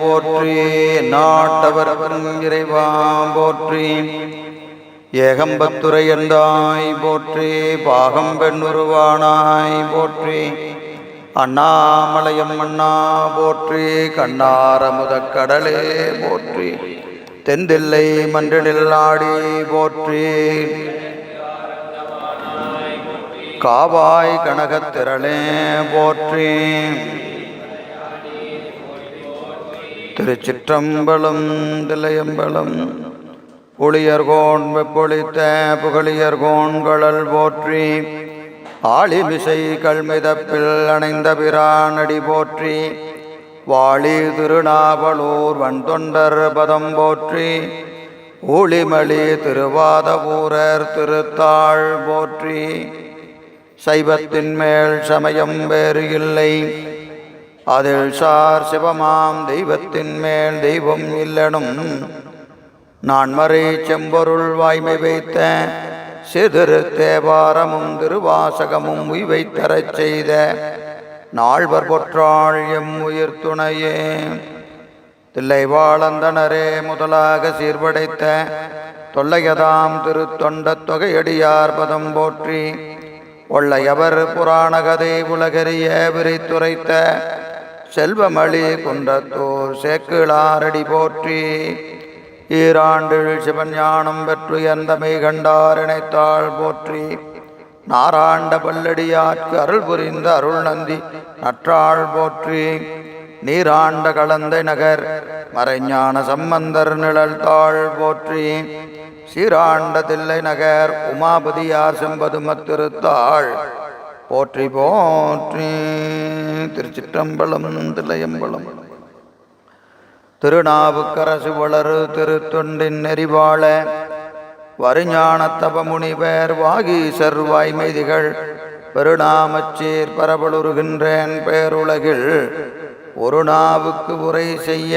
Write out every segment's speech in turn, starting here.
போற்றி. நாட்டவர்க்கும் இறைவா போற்றி. ஏகம்பத்துரை எந்தாய் போற்றி. பாகம் பெண்ணுருவானாய் போற்றி. அண்ணாமலையம் அண்ணா போற்றி. கண்ணாரமுதக் கடலே போற்றி. தென்தில்லை மன்றில் ஆடி போற்றி. காவாய் கனகத்திரளே போற்றி. திருச்சிற்றம்பலம் தில்லையம்பலம். புளியர்கோன் வெப்பொழித்த புகழியர்கோன் கழல் போற்றி. ஆளிமிசை கல்மிதப்பில் அணைந்த பிரானடி போற்றி. வாழி திருநாவலூர் வன்தொண்டர் பதம் போற்றி. ஊழிமலி திருவாதவூரர் திருத்தாள் போற்றி. சைவத்தின் மேல் சமயம் வேறு இல்லை, அதில் சார் சிவமாம் தெய்வத்தின் மேல் தெய்வம் இல்லனும். நான்மறை செம்பொருள் வாய்மை வைத்த சிதிரு தேவாரமும் திருவாசகமும் உய்வைத்தரச் செய்த நால்வர் பொற்றாள் எம் உயிர் துணையே. தில்லை வாழந்தனரே முதலாக சீர்படைத்த தொல்லையதாம் திருத்தொண்ட தொகையடியார் பதம் போற்றி. ஒள்ளையவர் புராணகதை உலகறிய விரித்துரைத்த செல்வமளி குன்றத்தூர் சேக்கிழாரடி போற்றி. ஈராண்டில் சிவஞானம் பெற்று எந்தமை கண்டார் இணைத்தாள் போற்றி. நாராண்ட பல்லடியார்க்கு அருள் புரிந்த அருள் நந்தி நற்றாள் போற்றி. நீராண்ட கலந்தை நகர் மறைஞான சம்பந்தர் நிழல் தாள் போற்றி. சீராண்ட தில்லை நகர் உமாபதியார் செம்பதுமத்திருத்தாள் போற்றி போற்றி. திருச்சிற்றம்பலம் தில்லையம்பலம். திருநாவுக்கரசு வளரு திருத்தொண்டின் நெறிவாழ வருஞான தபமுனிவர் வாகீசர் வாய்மைதிகள் பெருநாமச்சீர் பரபலுருகின்றேன் பேருலகில். ஒரு நாவுக்கு உரை செய்ய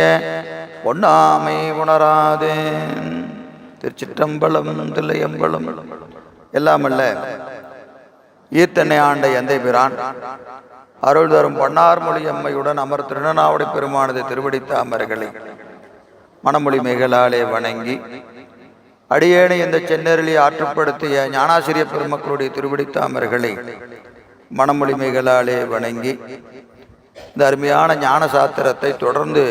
பொன்னாமை உணராதேன். திருச்சிற்றம்பலம் தில்லையம்பலம். எல்லாமல்ல ஈத்தனை ஆண்ட எந்தை பிரான் அருள் தரும் பன்னார்மொழி அம்மையுடன் அமர் திருநாவுடை பெருமானது திருவடித்தாமர்களை மணமொழி மேகலாலே வணங்கி அடியேனை இந்த சென்னரிலே ஆற்றுப்படுத்திய ஞானாசிரிய பெருமக்களுடைய திருவடித்தாமர்களை மணமொழி மேகலாலே வணங்கி இந்த அருமையான ஞான சாத்திரத்தை தொடர்ந்து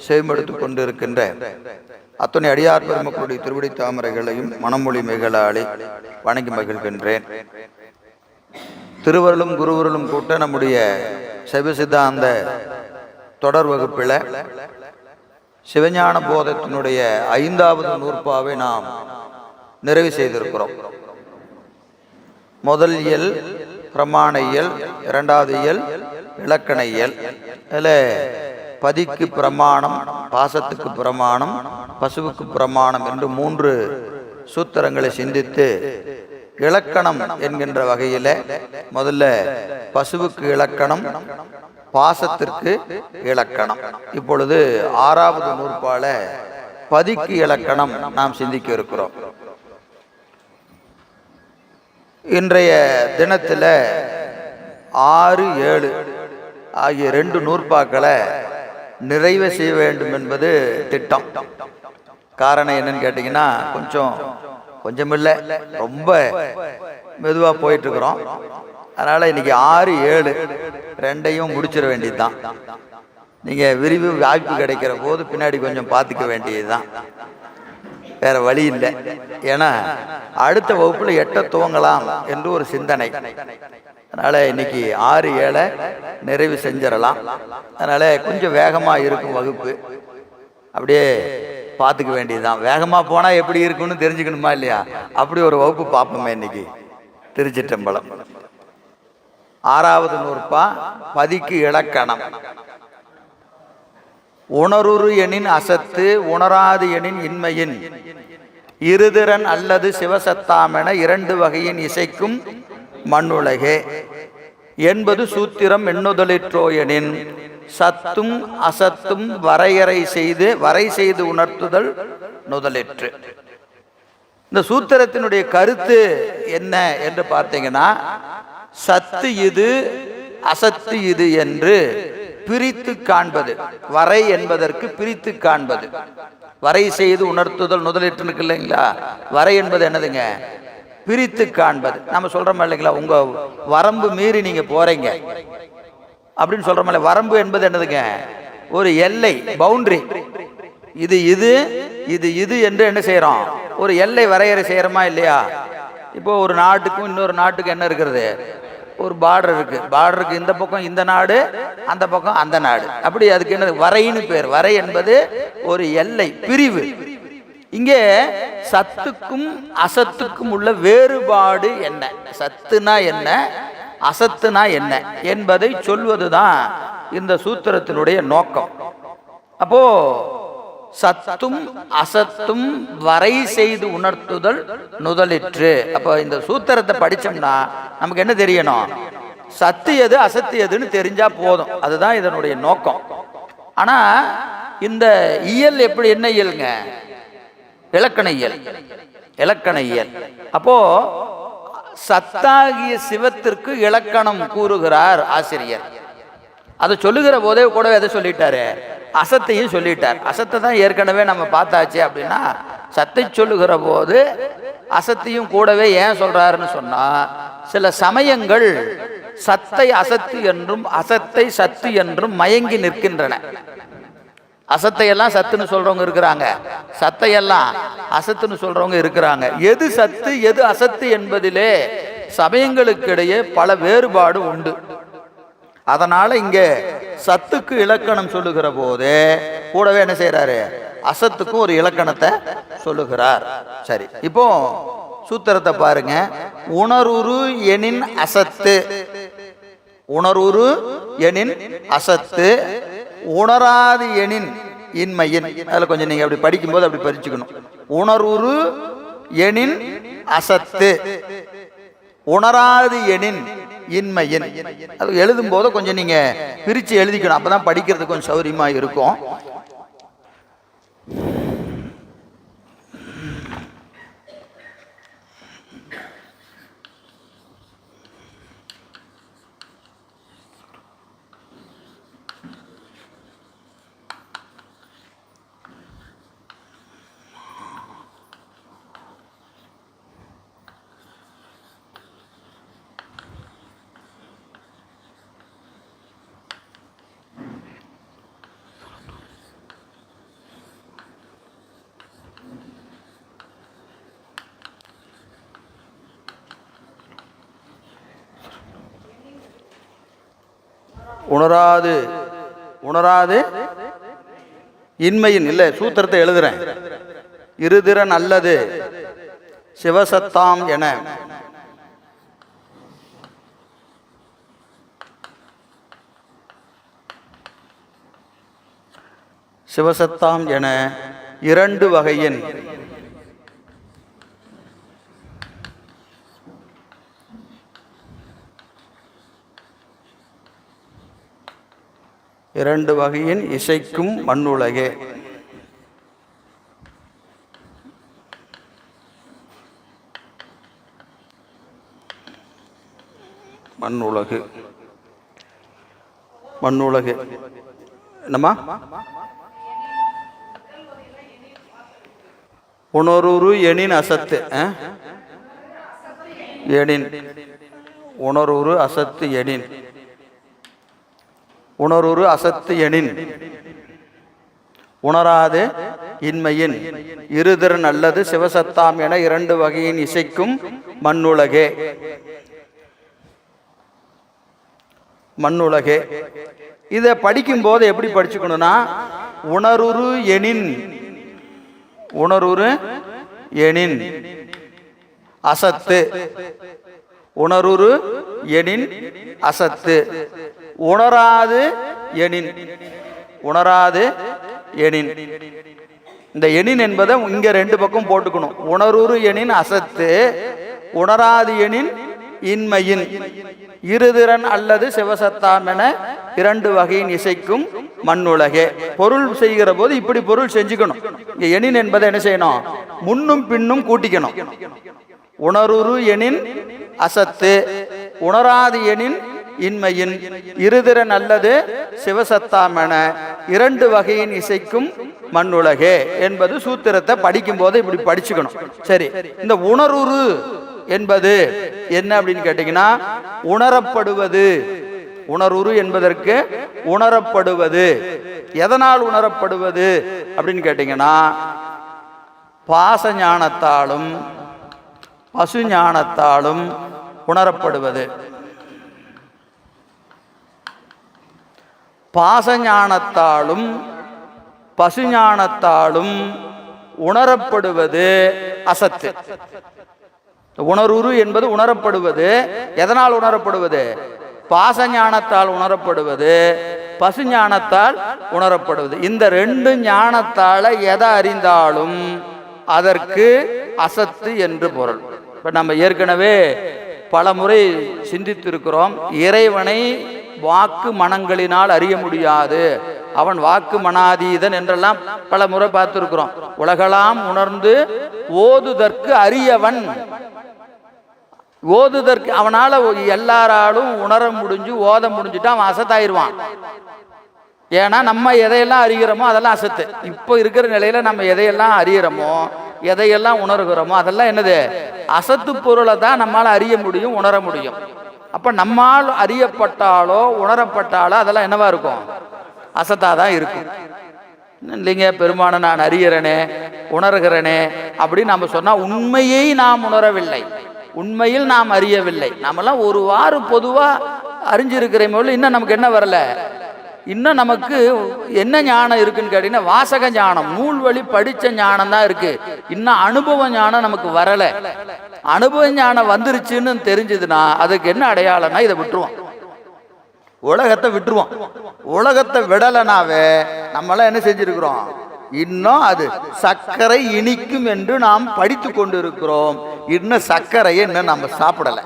செய்மெடுத்து கொண்டிருக்கின்ற அத்தனை அடியார் பெருமக்களுடைய திருவடி தாமரைகளையும் மணமொழி மேகலாலே வணங்கி மகிழ்கின்றேன். திருவருளும் குருவருளும் கூட்ட நம்முடைய சைவ சித்தாந்த தொடர் வகுப்பில் சிவஞான போதத்தினுடைய 5வது நூற்பாவை நாம் நிறைவு செய்திருக்கிறோம். முதல் இயல் பிரமாண இயல், 2வது இயல் இலக்கண இயல். அதில் பதிக்கு பிரமாணம், பாசத்துக்கு பிரமாணம், பசுவுக்கு பிரமாணம் என்று 3 சூத்திரங்களை சிந்தித்து இலக்கணம் என்கின்ற வகையில் முதல்ல பசுவுக்கு இலக்கணம், பாசத்திற்கு இலக்கணம். இப்பொழுது 6வது நூற்பால பதிக்கு இலக்கணம் நாம் சிந்திக்க இருக்கிறோம். இன்றைய தினத்தில் 6, 7 ஆகிய 2 நூற்பாக்களை நிறைவு செய்ய வேண்டும் என்பது திட்டம். காரணம் என்னன்னு கேட்டிங்கன்னா, கொஞ்சம் இல்லை, ரொம்ப மெதுவாக போயிட்டு இருக்கிறோம். அதனால் இன்னைக்கு 6, 7 2ஐயும் முடிச்சிட வேண்டியது தான். நீங்கள் விரிவு வாய்ப்பு கிடைக்கிற போது பின்னாடி கொஞ்சம் பார்த்துக்க வேண்டியது தான், வேற வழி இல்லை. ஏன்னா அடுத்த வகுப்பில் 8 துவங்கலாம் என்று ஒரு சிந்தனை. அதனால் இன்னைக்கு 6, 7 நிறைவு செஞ்சிடலாம். அதனால் கொஞ்சம் வேகமாக இருக்கும் வகுப்பு, அப்படியே பார்த்துக்க வேண்டியதுதான். வேகமாக போனால் எப்படி இருக்குன்னு தெரிஞ்சுக்கணுமா இல்லையா? அப்படி ஒரு வகுப்பு பார்ப்போமே இன்னைக்கு. திருச்சிற்றம்பலம். 6வது நூற்பா பதிக்கு இலக்கணம். உணருரு எனின் அசத்து, உணராது எனின் இன்மையின், இருதிறன் அல்லது சிவசத்தாமென 2 வகையின் இசைக்கும் மண்ணுலகே என்பது சூத்திரம் எண்ணுதலிற்றோயனின், சத்தும் அசத்தும் வரை செய்து உணர்த்துதல் நுதலிற்று. இந்த சூத்திரத்தினுடைய கருத்து என்ன என்று பார்த்தீங்கன்னா, சத்து இது அசத்து இது என்று பிரித்து காண்பது. வரை என்பதற்கு பிரித்து காண்பது. வரை செய்து உணர்த்துதல் முதலிட்டு இருக்கு இல்லைங்களா? வரை என்பது என்னதுங்க? பிரித்து காண்பது. நம்ம சொல்றோம் இல்லைங்களா, உங்க வரம்பு மீறி நீங்க போறீங்க அப்படின்னு சொல்றோம். வரம்பு என்பது என்னதுங்க? ஒரு எல்லை, பவுண்டரி. இது இது இது இது என்று என்ன செய்யறோம்? ஒரு எல்லை வரையறை செய்யறோமா இல்லையா? இப்போ ஒரு நாட்டுக்கும் இன்னொரு நாட்டுக்கும் என்ன இருக்கிறது? ஒரு பார்டர் இருக்கு. பார்டருக்கு இந்த பக்கம் இந்த நாடு, அந்த பக்கம் அந்த நாடு. அப்படி அதுக்கு என்ன வரைன்னு பேர். வரை என்பது ஒரு எல்லை, பிரிவு. இங்கே சத்துக்கும் அசத்துக்கும் உள்ள வேறுபாடு என்ன, சத்துனா என்ன, அசத்துனா என்ன என்பதை சொல்வதுதான் இந்த சூத்திரத்தினுடைய நோக்கம். அப்போ சத்தும் அசத்தும் வரை செய்து உணர்த்துதல் நுதலிற்று. அப்போ இந்த சூத்திரத்தை படிச்சோம்னா நமக்கு என்ன தெரியணும்? சத்து எது அசத்து எதுன்னு தெரிஞ்சா போதும். அதுதான் இதனுடைய நோக்கம். ஆனா இந்த இயல் எப்படி, என்ன இயல்ங்க? இலக்கண இயல். இலக்கண இயல். அப்போ சத்தாகிய சிவத்திற்கு இலக்கணம் கூறுகிறார் ஆசிரியர். அதை சொல்லுகிற போதே கூட எதை சொல்லிட்டாரு? அசத்தையும் சொல்லிட்டார். அசத்தை தான் ஏற்கனவே நம்ம பார்த்தாச்சு. அப்படின்னா சத்தை சொல்லுகிற போது அசத்தையும் கூடவே ஏன் சொல்றாருன்னு சொன்னா, சில சமயங்கள் சத்தை அசத்து என்றும் அசத்தை சத்து என்றும் மயங்கி நிற்கின்றன. அசத்தையெல்லாம் சத்துன்னு சொல்றவங்க இருக்கிறாங்க, சத்தையெல்லாம் அசத்துன்னு சொல்றவங்க இருக்கிறாங்க. எது சத்து எது அசத்து என்பதிலே சமயங்களுக்கிடையே பல வேறுபாடு உண்டு. அதனால இங்க சத்துக்கு இலக்கணம் சொல்லுகிற போது கூடவே என்ன செய்யறாரு? அசத்துக்கும் ஒரு இலக்கணத்தை சொல்லுகிறார். சரி, இப்போ சூத்திரத்தை பாருங்க. உணர்வுரு எனின் அசத்து, உணர்வுரு எனின் அசத்து, உணராது எனின் இன்மையின். அதுல கொஞ்சம் நீங்க அப்படி படிக்கும்போது அப்படி பறிச்சுக்கணும். உணர்வுரு எனின் அசத்து, உணராது எனின் இன்மையின். அது எழுதும் போது கொஞ்சம் நீங்க பிரிச்சு எழுதிக்கணும். அப்பதான் படிக்கிறது கொஞ்சம் சௌரியமா இருக்கும். உணராது, உணராது இன்மையின். இல்ல, சூத்திரத்தை எழுதுறேன். இருதிறன் அல்லது சிவசத்தாம் என சிவசத்தாம் என இரண்டு வகையின் இரண்டு வகையின் இசைக்கும் மண்ணுலகே. மண்ணுலகு, மண்ணுலகு என்னம்மா? உணர்வுரு எனின் அசத்து, எனின். உணர்வுரு அசத்து எனின், உணர்வுரு அசத்து எனின் உணராது இன்மையின் இருதிறன் அல்லது சிவசத்தாம் என இரண்டு வகையின் இசைக்கும் மண்ணுலகே. மண்ணுலகே இதை படிக்கும் போது எப்படி படிச்சுக்கணும்னா, உணர்வுரு எனின், உணர்வுரு எனின் அசத்து, உணர்வுரு எனின் அசத்து, உணராது எனின், உணராது எனின். இந்த எனின் என்பதை இங்க ரெண்டு பக்கம் போட்டுக்கணும். உணர்வுரு எனின் அசத்து, உணராது எனின் இன்மையின் இருதிறன் அல்லது சிவசத்தாம் என இரண்டு வகையின் இசைக்கும் மண்ணுலகே. பொருள் செய்கிற போது இப்படி பொருள் செஞ்சுக்கணும். இங்க எனின் என்பதை என்ன செய்யணும்? முன்னும் பின்னும் கூட்டிக்கணும். உணர்வுரு எனின் அசத்து, உணராது எனின் இன்மையின் இருதிறன் அல்லது சிவசத்தாமென இரண்டு வகையின் இசைக்கும் மண்ணுலகே என்பது சூத்திரத்தை படிக்கும் போது இப்படி படிச்சுக்கணும். சரி, இந்த உணர்வுரு என்பது என்ன அப்படின்னு கேட்டீங்கன்னா, உணரப்படுவது. உணர்வுரு என்பதற்கு உணரப்படுவது. எதனால் உணரப்படுவது அப்படின்னு கேட்டீங்கன்னா, பாச ஞானத்தாலும் பசு ஞானத்தாலும் உணரப்படுவது. பாச ஞானத்தாலும் பசு ஞானத்தாலும் உணரப்படுவது அசத்து. உணர்வுரு என்பது உணரப்படுவது. எதனால் உணரப்படுவது? பாச ஞானத்தால் உணரப்படுவது, பசு ஞானத்தால் உணரப்படுவது. இந்த ரெண்டு ஞானத்தால எதை அறிந்தாலும் அதற்கு அசத்து என்று பொருள். இப்ப நம்ம ஏற்கனவே பல முறை சிந்தித்திருக்கிறோம். இறைவனை வாக்கு மனங்களினால் அறிய முடியாது, அவன் வாக்கு மனாதீதன் என்றெல்லாம் பல முறை பார்த்திருக்கிறோம். உலகெல்லாம் உணர்ந்து ஓதுதற்கு அரியவன். ஓதுதற்கு அவனால எல்லாராலும் உணர முடிஞ்சு ஓத முடிஞ்சுட்டா அவன் அசத்தாயிருவான். ஏன்னா நம்ம எதையெல்லாம் அறிகிறோமோ அதெல்லாம் அசத்து. இப்போ இருக்கிற நிலையில நம்ம எதையெல்லாம் அறிகிறோமோ எதையெல்லாம் உணர்கிறோமோ அதெல்லாம் என்னது? அசத்து பொருளை தான் நம்மால் அறிய முடியும், உணர முடியும். அப்ப நம்மால் அறியப்பட்டாலோ உணரப்பட்டாலோ அதெல்லாம் என்னவா இருக்கும்? அசத்தாதான் இருக்கும். இல்லைங்க, பெருமானை நான் அறிகிறேனே உணர்கிறேனே அப்படின்னு நம்ம சொன்னா உண்மையை நாம் உணரவில்லை, உண்மையில் நாம் அறியவில்லை. நாமெல்லாம் ஒருவாறு பொதுவா அறிஞ்சிருக்கிறோம். இன்னும் நமக்கு என்ன வரல? இன்னும் நமக்கு என்ன ஞானம் இருக்குன்னு கேட்டீங்கன்னா, வாசக ஞானம், நூல் வழி படிச்ச ஞானம் தான் இருக்கு. இன்னும் அனுபவ ஞானம் நமக்கு வரல. அனுபவ ஞானம் வந்துருச்சுன்னு தெரிஞ்சதுன்னா அதுக்கு என்ன அடையாளம்னா இதை விட்டுருவோம், உலகத்தை விட்டுருவோம். உலகத்தை விடலைனாவே நம்மளாம் என்ன செஞ்சிருக்கிறோம்? இன்னும் அது சர்க்கரை இனிக்கும் என்று நாம் படித்து கொண்டு இருக்கிறோம். இன்னும் சர்க்கரையை இன்னும் நம்ம சாப்பிடல.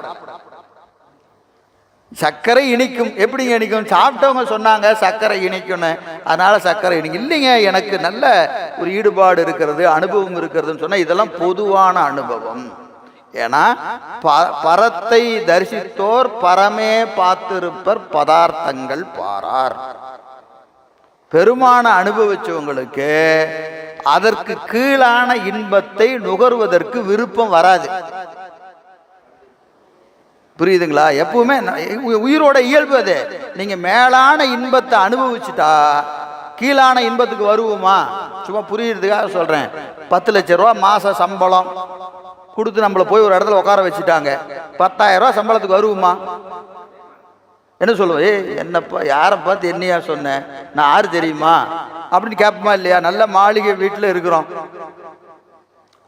சர்க்கரை இனிக்கும். எப்படி இனிக்கும்? சாப்பிட்டவங்க சொன்னாங்க சர்க்கரை இனிக்கும்னு, அதனால சர்க்கரை இனிக்கும். இல்லைங்க, எனக்கு நல்ல ஒரு ஈடுபாடு இருக்கிறது, அனுபவம் இருக்கிறதுன்னு சொன்னா இதெல்லாம் பொதுவான அனுபவம். ஏன்னா பரத்தை தரிசித்தோர் பரமே பார்த்திருப்பர் பதார்த்தங்கள் பாரார். பெருமான அனுபவிச்சவங்களுக்கு அதற்கு கீழான இன்பத்தை நுகர்வதற்கு விருப்பம் வராது. புரியுதுங்களா? எப்பவுமே உயிரோட இயல்பு அது. நீங்க மேலான இன்பத்தை அனுபவிச்சுட்டா கீழான இன்பத்துக்கு வருவோமா? சும்மா புரியுறதுக்காக சொல்றேன். 10 லட்சம் ரூபா மாச சம்பளம் கொடுத்து நம்மளை போய் ஒரு இடத்துல உட்கார வச்சுட்டாங்க. 10,000 ரூபா சம்பளத்துக்கு வருவோமா? என்ன சொல்லுவோம்? என்னப்பா, யாரை பார்த்து என்னையா சொன்னேன், நான் யாரு தெரியுமா அப்படின்னு கேட்போமா இல்லையா? நல்ல மாளிகை வீட்டில் இருக்கிறோம்.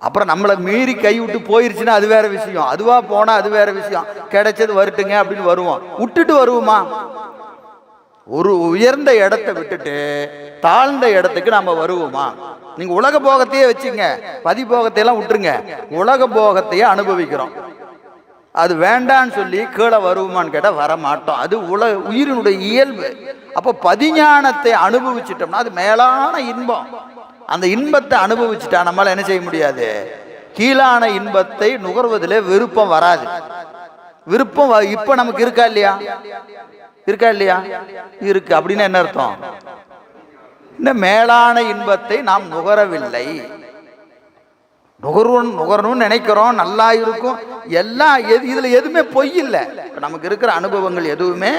அப்புறம் நம்மளை மீறி கை விட்டு போயிருச்சுன்னா அது வேற விஷயம். அதுவா போனா அது வேற விஷயம். கிடைச்சது வரட்டுங்க அப்படின்னு வருவோம். விட்டுட்டு வருவோமா? ஒரு உயர்ந்த இடத்தை விட்டுட்டு தாழ்ந்த இடத்துக்கு நம்ம வருவோமா? நீங்க உலக போகத்தையே வச்சுங்க, பதி போகத்தையெல்லாம் விட்டுருங்க. உலக போகத்தையே அனுபவிக்கிறோம். அது வேண்டான்னு சொல்லி கீழே வருவோமான்னு கேட்டா வர மாட்டோம். அது உயிரினுடைய இயல்பு. அப்போ பதிஞானத்தை அனுபவிச்சிட்டோம்னா அது மேலான இன்பம். அந்த இன்பத்தை அனுபவிச்சுட்டா நம்மளால என்ன செய்ய முடியாது? கீழான இன்பத்தை நுகர்வதில் விருப்பம் வராது. விருப்பம் இப்ப நமக்கு இருக்கா இல்லையா? இருக்கா இல்லையா? இருக்கு. அப்படின்னு என்ன அர்த்தம்? இந்த மேலான இன்பத்தை நாம் நுகரவில்லை. நுகரணும்னு நினைக்கிறோம், நல்லா இருக்கும் எல்லாம். இதுல எதுவுமே பொய் இல்லை. நமக்கு இருக்கிற அனுபவங்கள் எதுவுமே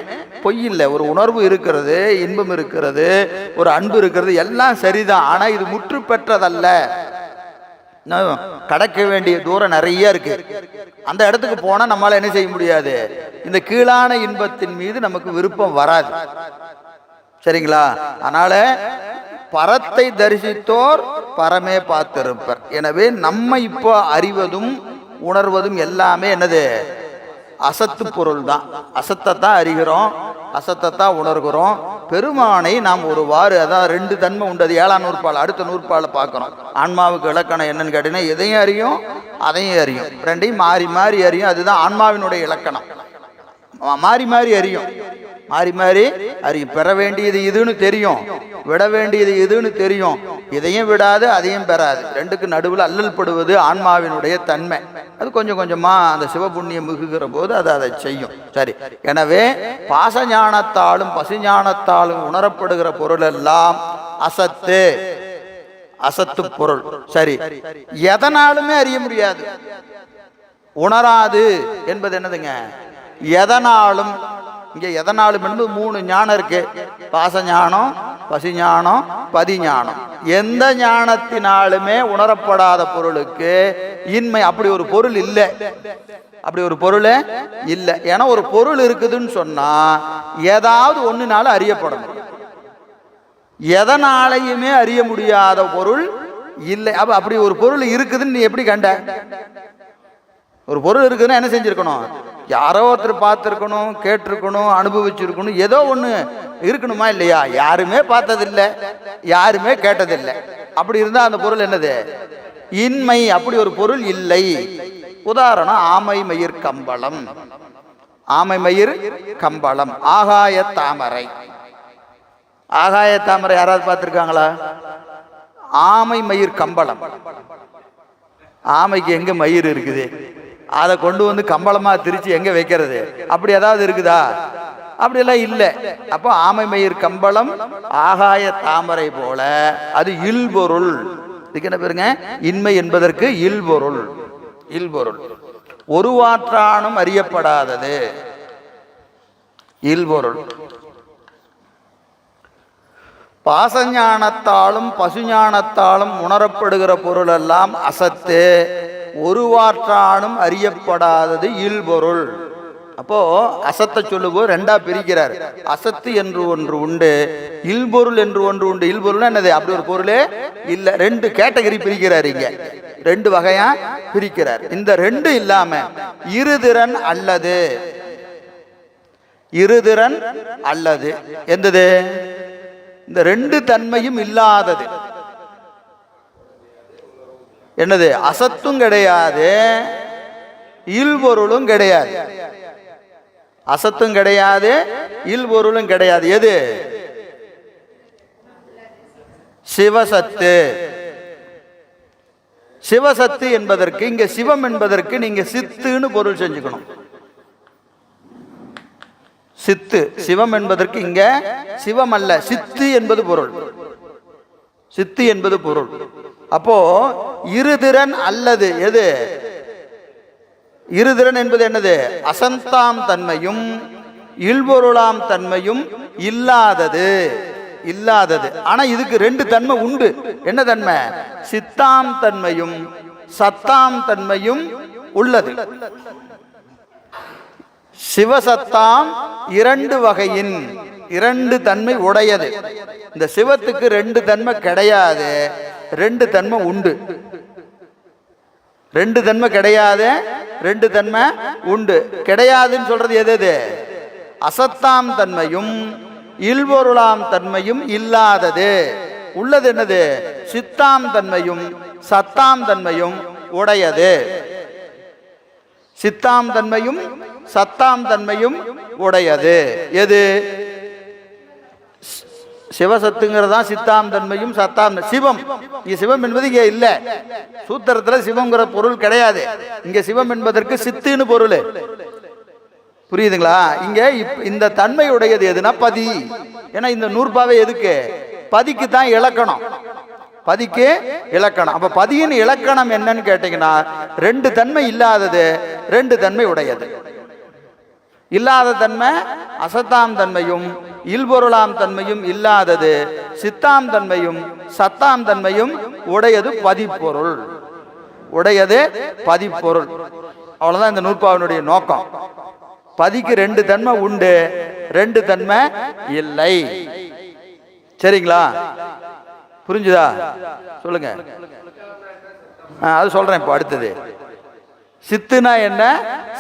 பொய் இல்லை. ஒரு உணர்வு இருக்கிறது, இன்பம் இருக்கிறது, ஒரு அன்பு இருக்கிறது, எல்லாம் சரிதான். ஆனா இது முற்று பெற்றதல்ல. கடக்க வேண்டிய தூரம் நிறைய இருக்கு. அந்த இடத்துக்கு போனா நம்மளால என்ன செய்ய முடியாது? இந்த கீழான இன்பத்தின் மீது நமக்கு விருப்பம் வராது. சரிங்களா? அதனால பரத்தை தரிசித்தோர் பரமே பார்த்திருப்பர். எனவே நம்ம இப்போ அறிவதும் உணர்வதும் எல்லாமே என்னது? அசத்து பொருள் தான். அசத்தை தான் அறிகிறோம், அசத்தை தான் உணர்கிறோம். பெருமானை நாம் ஒருவாறு, அதான் 2 தன்மை உண்டது. 7ஆம் நூற்பால் அடுத்த நூற்பாலை பார்க்கிறோம். ஆன்மாவுக்கு இலக்கணம் என்னன்னு கேட்டீங்கன்னா, எதையும் அறியும் அதையும் அறியும், ரெண்டையும் மாறி மாறி அறியும். அதுதான் ஆன்மாவினுடைய இலக்கணம். மாறி மாறி அறியும், மாறி மாறி அறியும். பெற வேண்டியது இதுன்னு தெரியும், விட வேண்டியது இதுன்னு தெரியும், இதையும் விடாது அதையும் பெறாது. ரெண்டுக்கு நடுவில் அல்லல் படுவது ஆன்மாவினுடைய தன்மை. அது கொஞ்சம் கொஞ்சமா அந்த சிவபுண்ணியம் மிகுகிற போது அது அதை செய்யும். சரி, எனவே பாசஞானத்தாலும் பசுஞானத்தாலும் உணரப்படுகிற பொருள் எல்லாம் அசத்து, அசத்து பொருள். சரி, எதனாலுமே அறிய முடியாது, உணராது என்பது என்னதுங்க? எதனாலும். இங்க எதனாலும் என்பது 3 ஞானம் இருக்கு. பாசஞானம், பசுஞானம், பதிஞானம். எந்த ஞானத்தினாலுமே உணரப்படாத பொருளுக்கு இன்மை, அப்படி ஒரு பொருள் இல்லை, அப்படி ஒரு பொருள் இல்லை. ஏன்னா ஒரு பொருள் இருக்குதுன்னு சொன்னா ஏதாவது ஒண்ணுனால அறியப்படணும். எதனாலையுமே அறிய முடியாத பொருள் இல்லை. அப்படி ஒரு பொருள் இருக்குதுன்னு நீ எப்படி கண்ட? ஒரு பொருள் இருக்குதுன்னா என்ன செஞ்சிருக்கணும்? யாரோ ஒருத்தர் பார்த்துருக்கணும், கேட்டிருக்கணும், அனுபவிச்சிருக்கணும், ஏதோ ஒன்று இருக்கணுமா இல்லையா? யாருமே பார்த்ததில்லை, யாருமே கேட்டதில்லை. அப்படி இருந்தால் அந்த பொருள் என்னது? இன்மை. அப்படி ஒரு பொருள் இல்லை. உதாரணம் ஆமை மயிர் கம்பளம். ஆமை மயிர் கம்பளம், ஆகாய தாமரை. ஆகாய தாமரை யாராவது பார்த்துருக்காங்களா? ஆமை மயிர் கம்பளம். ஆமைக்கு எங்க மயிர் இருக்குது? அதை கொண்டு வந்து கம்பளமா திரிச்சு எங்க வைக்கிறது? அப்படி ஏதாவது இருக்குதா? அப்படியெல்லாம் இல்லை. அப்போ ஆமை மயிர் கம்பளம், ஆகாய தாமரை போல அது இல்பொருள். இதுக்கு என்ன பேருங்க? இன்மை என்பதற்கு இல்பொருள். இல்பொருள் ஒருவாற்றானும் அறியப்படாதது இல்பொருள். பாசஞானத்தாலும் பசுஞானத்தாலும் உணரப்படுகிற பொருள் எல்லாம் அசத்து, ஒருவாற்றானும் அறியப்படாதது இல்பொருள். அப்போ அசத்தை சொல்லும்போது ரெண்டா பிரிக்கிறார். அசத்து என்று ஒன்று உண்டு, இல்பொருள் என்று ஒன்று உண்டு. இல்பொருள் என்னது? அப்படி ஒரு பொருளே இல்லை. 2 கேட்டகரி பிரிக்கிறார். இங்க 2 வகையா பிரிக்கிறார். இந்த 2 இல்லாம இருதிறன் அல்லது, இருதிறன் அல்லது எந்தது? இந்த 2 தன்மையும் இல்லாதது என்னது? அசத்தும் கிடையாது, இல்பொருளும் கிடையாது. அசத்தும் கிடையாது, இல்பொருளும் கிடையாது. எது? சிவசத்து. சிவசத்து என்பதற்கு, இங்க சிவம் என்பதற்கு நீங்க சித்துன்னு பொருள் செஞ்சுக்கணும். சித்து, சிவம் என்பதற்கு இங்க சிவம் அல்ல, சித்து என்பது பொருள். சித்து என்பது பொருள். அப்போ இருதிறன் அல்லது எது? இருதிறன் என்பது என்னது? அசந்தாம் தன்மையும் இல்பொருளாம் தன்மையும் இல்லாதது. இல்லாதது. ஆனா இதுக்கு 2 தன்மை உண்டு. என்ன தன்மை? சித்தாம் தன்மையும் சத்தாம் தன்மையும் உள்ளது. சிவசத்தாம் 2 வகையின் 2 தன்மை உடையது. இந்த சிவத்துக்கு 2 தன்மை கிடையாது, 2 தன்மை உண்டு. 2 தன்மை கிடையாது, 2 தன்மை உண்டு. கிடையாதுன்னு சொல்றது எது? அசத்தாம் தன்மையும் இல்பொருளாம் தன்மையும் இல்லாதது. உள்ளது என்னது? சித்தாம் தன்மையும் சத்தாம் தன்மையும் உடையது. சித்தாம் தன்மையும் சத்தாம் தன்மையும் உடையது. எது? சிவசத்துங்கிறதா சித்தாம் தன்மையும் சத்தாம். சிவம், இங்க சிவம் என்பது இங்க இல்ல. சூத்திரத்துல சிவம்ங்கிற பொருள் கிடையாது. இங்க சிவம் என்பதற்கு சித்துன்னு பொருள். புரியுதுங்களா? இங்க இந்த தன்மை உடையது எதுனா பதி. ஏன்னா இந்த நூற்பாவே எதுக்கு? பதிக்கு தான் இலக்கணம். பதிக்கு இலக்கணம். அப்ப பதியின் இலக்கணம் என்னன்னு கேட்டீங்கன்னா 2 தன்மை இல்லாதது, 2 தன்மை உடையது. இல்லாத தன்மை அசத்தாம் தன்மையும் இல்பொருளாம் தன்மையும் இல்லாதது, சித்தாம் தன்மையும் சத்தாம் தன்மையும் உடையது பதிப்பொருள். உடையது பதிப்பொருள். அவ்வளவுதான் இந்த நூற்பாவினுடைய நோக்கம். பதிக்கு 2 தன்மை உண்டு, 2 தன்மை இல்லை. சரிங்களா? புரிஞ்சுதா? சொல்லுங்க. அது சொல்றேன். இப்போ அடுத்தது சித்துனா என்ன,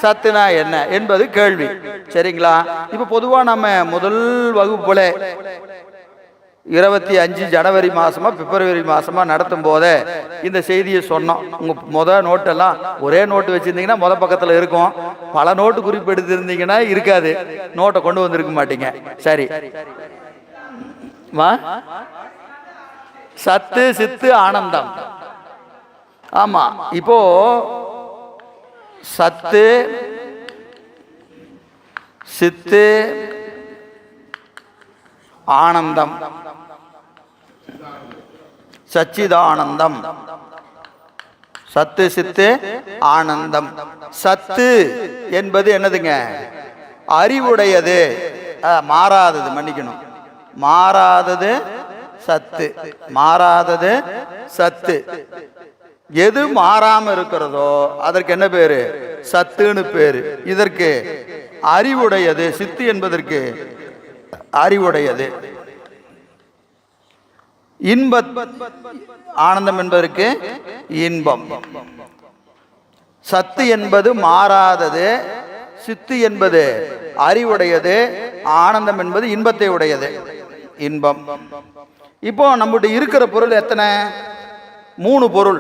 சத்துனா என்ன என்பது கேள்வி. சரிங்களா? இப்ப பொதுவா நம்ம முதல் வகுப்புல 25 ஜனவரி மாசமா பிப்ரவரி மாசமா நடத்தும் போதே இந்த செய்தியை சொன்னோம். உங்க நோட்டெல்லாம் ஒரே நோட்டு வச்சிருந்தீங்கன்னா பக்கத்துல இருக்கும். பல நோட்டு குறிப்பு எடுத்திருந்தீங்கன்னா இருக்காது, நோட்டை கொண்டு வந்திருக்க மாட்டீங்க. சரி, சத்து சித்து ஆனந்தம். ஆமா, இப்போ சத்து சித்து ஆனந்தம், சச்சிதானந்தம். சத்து சித்து ஆனந்தம். சத்து என்பது என்னதுங்க? அறிவுடையது, மாறாதது. மன்னிக்கணும், மாறாதது சத்து. மாறாதது சத்து. எது மாறாம இருக்கிறதோ அதற்கு என்ன பேரு? சத்துன்னு பேரு. இதற்கு அறிவுடையது. சித்து என்பதற்கு அறிவுடையது. இன்ப ஆனந்தம் என்பதற்கு இன்பம். சத்து என்பது மாறாதது, சித்து என்பது அறிவுடையது, ஆனந்தம் என்பது இன்பத்தை உடையது, இன்பம். இப்போ நம்முடைய இருக்கிற பொருள் எத்தனை? 3 பொருள்.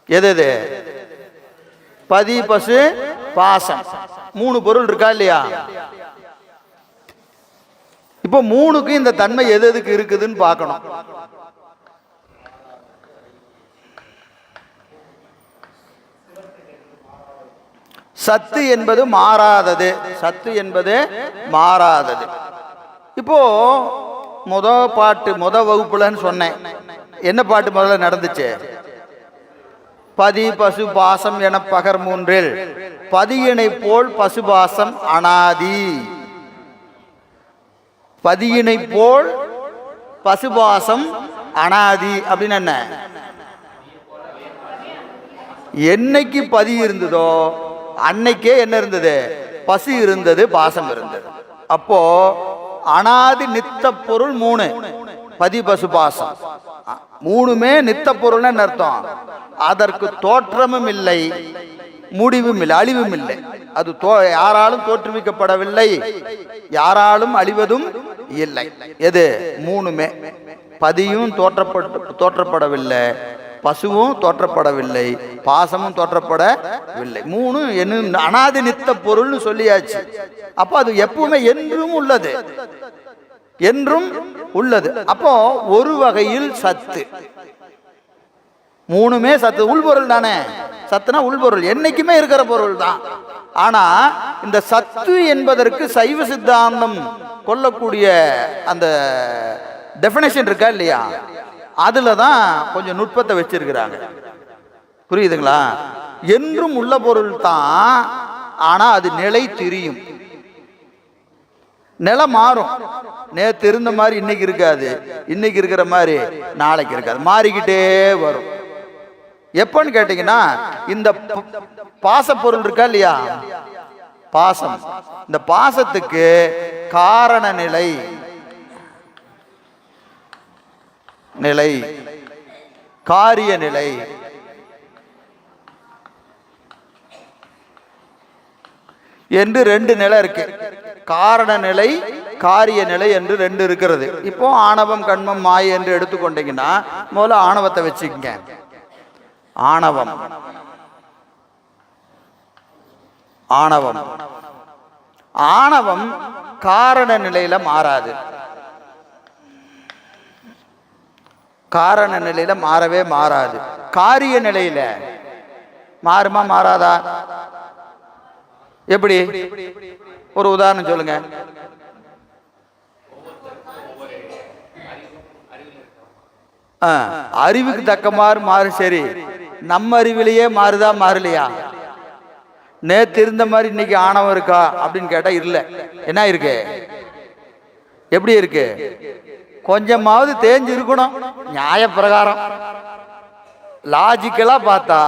எது எது? பதி பசு பாசம். 3 பொருள் இருக்கா இல்லையா? இப்போ 3க்கு இந்த தன்மை எது எதுக்கு இருக்குதுன்னு பார்க்கணும். சத்து என்பது மாறாதது. சத்து என்பது மாறாதது. இப்போ முத வகுப்புலன்னு சொன்னேன். என்ன பாட்டு முதல்ல நடந்துச்சு? பதி பசு பாசம் என பகர் 3 பதியினை போல் பசுபாசம் அனாதி. பதியினை போல் பசுபாசம் அனாதி அப்படின்னு என்ன? என்னைக்கு பதி இருந்ததோ அன்னைக்கே என்ன இருந்தது? பசு இருந்தது, பாசம் இருந்தது. அப்போ அனாதி நித்த பொருள் 3, பதி பசு பாசம் 3மே நித்த பொருள்னு அர்த்தம். அதற்கு தோற்றமும் இல்லை, முடிவும் இல்லை, அழிவும் இல்லை. அது யாராலும் தோற்றுவிக்கப்படவில்லை, யாராலும் அழிவதும் இல்லை. எது? 3மே. பதியும் தோற்றப்படவில்லை, பசுவும் தோற்றப்படவில்லை, பாசமும் தோற்றப்படவில்லை. 3 என்ன? அனாதி நித்த பொருள்னு சொல்லியாச்சு. அப்போ அது எப்பவுமே என்றும் உள்ளது, என்றும் உள்ளது. அப்போ ஒரு வகையில் சத்து. 3மே சத்து, உள்பொருள் தானே. சத்துனா உள்பொருள், என்னைக்குமே இருக்கிற பொருள் தான். ஆனா இந்த சத்து என்பதற்கு சைவ சித்தாந்தம் கொள்ளக்கூடிய அந்த டெஃபினேஷன் இருக்கா இல்லையா? அதுல தான் கொஞ்சம் நுட்பத்தை வச்சிருக்கிறாங்க. புரியுதுங்களா? என்றும் உள்ள பொருள் தான், ஆனா அது நிலை திரியும். நிலை மாறும். நேற்று இருந்த மாதிரி இன்னைக்கு இருக்காது, இன்னைக்கு இருக்கிற மாதிரி நாளைக்கு இருக்காது, மாறிக்கிட்டே வரும். எப்பன்னு கேட்டீங்கன்னா, இந்த பாசப்பொருள் இருக்கா இல்லையா, பாசம், இந்த பாசத்துக்கு காரண நிலை, நிலை, காரிய நிலை என்று 2 நிலை இருக்கு. காரண நிலை, காரிய நிலை என்று 2 இருக்கிறது. இப்போ ஆணவம் கண்மம் மாயை என்று எடுத்துக்கொண்டீங்கன்னா முதல்ல ஆணவத்தை வச்சுக்கங்க. ஆணவம், ஆணவம், ஆணவம் காரண நிலையில மாறாது. காரண நிலையில மாறவே மாறாது. காரிய நிலையில மாறுமா மாறாதா? எப்படி? ஒரு உதாரணம் சொல்லுங்க. அறிவுக்கு தக்க மாறு. சரி, நம்ம அறிவிலேயே மாறுதா மாறலையா? நேத்து இருந்த மாதிரி இன்னைக்கு ஆணவம் இருக்கா அப்படின்னு கேட்டா இல்ல. என்ன இருக்கு? எப்படி இருக்கு? கொஞ்சமாவது தேஞ்சு இருக்கணும். நியாய பிரகாரம் லாஜிக்கலா பார்த்தா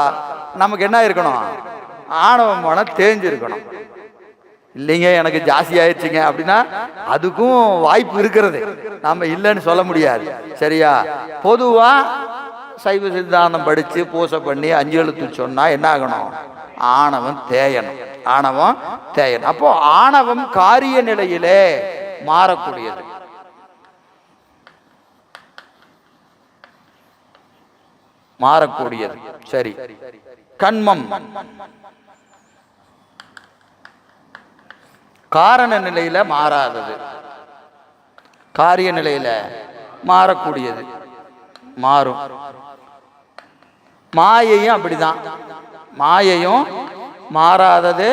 நமக்கு என்ன இருக்கணும்? ஆணவம் மனம் தேஞ்சு இருக்கணும். இல்லைங்க எனக்கு ஜாஸ்தி ஆயிடுச்சுங்க அப்படின்னா அதுக்கும் வாய்ப்பு இருக்கிறது, நாம இல்லைன்னு சொல்ல முடியாது. சரியா? பொதுவா சைவ சித்தாந்தம் படிச்சு பூசை பண்ணி 5 எழுத்து சொன்னா என்ன ஆகணும்? ஆணவம் தேயணும். ஆணவம் தேயணும். அப்போ ஆணவம் காரிய நிலையிலே மாறக்கூடியது. மாறக்கூடியது. சரி, கண்மம் காரண நிலையில மாறாதது, காரிய நிலையில மாறக்கூடியது, மாறும். மாயையும் அப்படிதான், மாயையும் மாறாதது,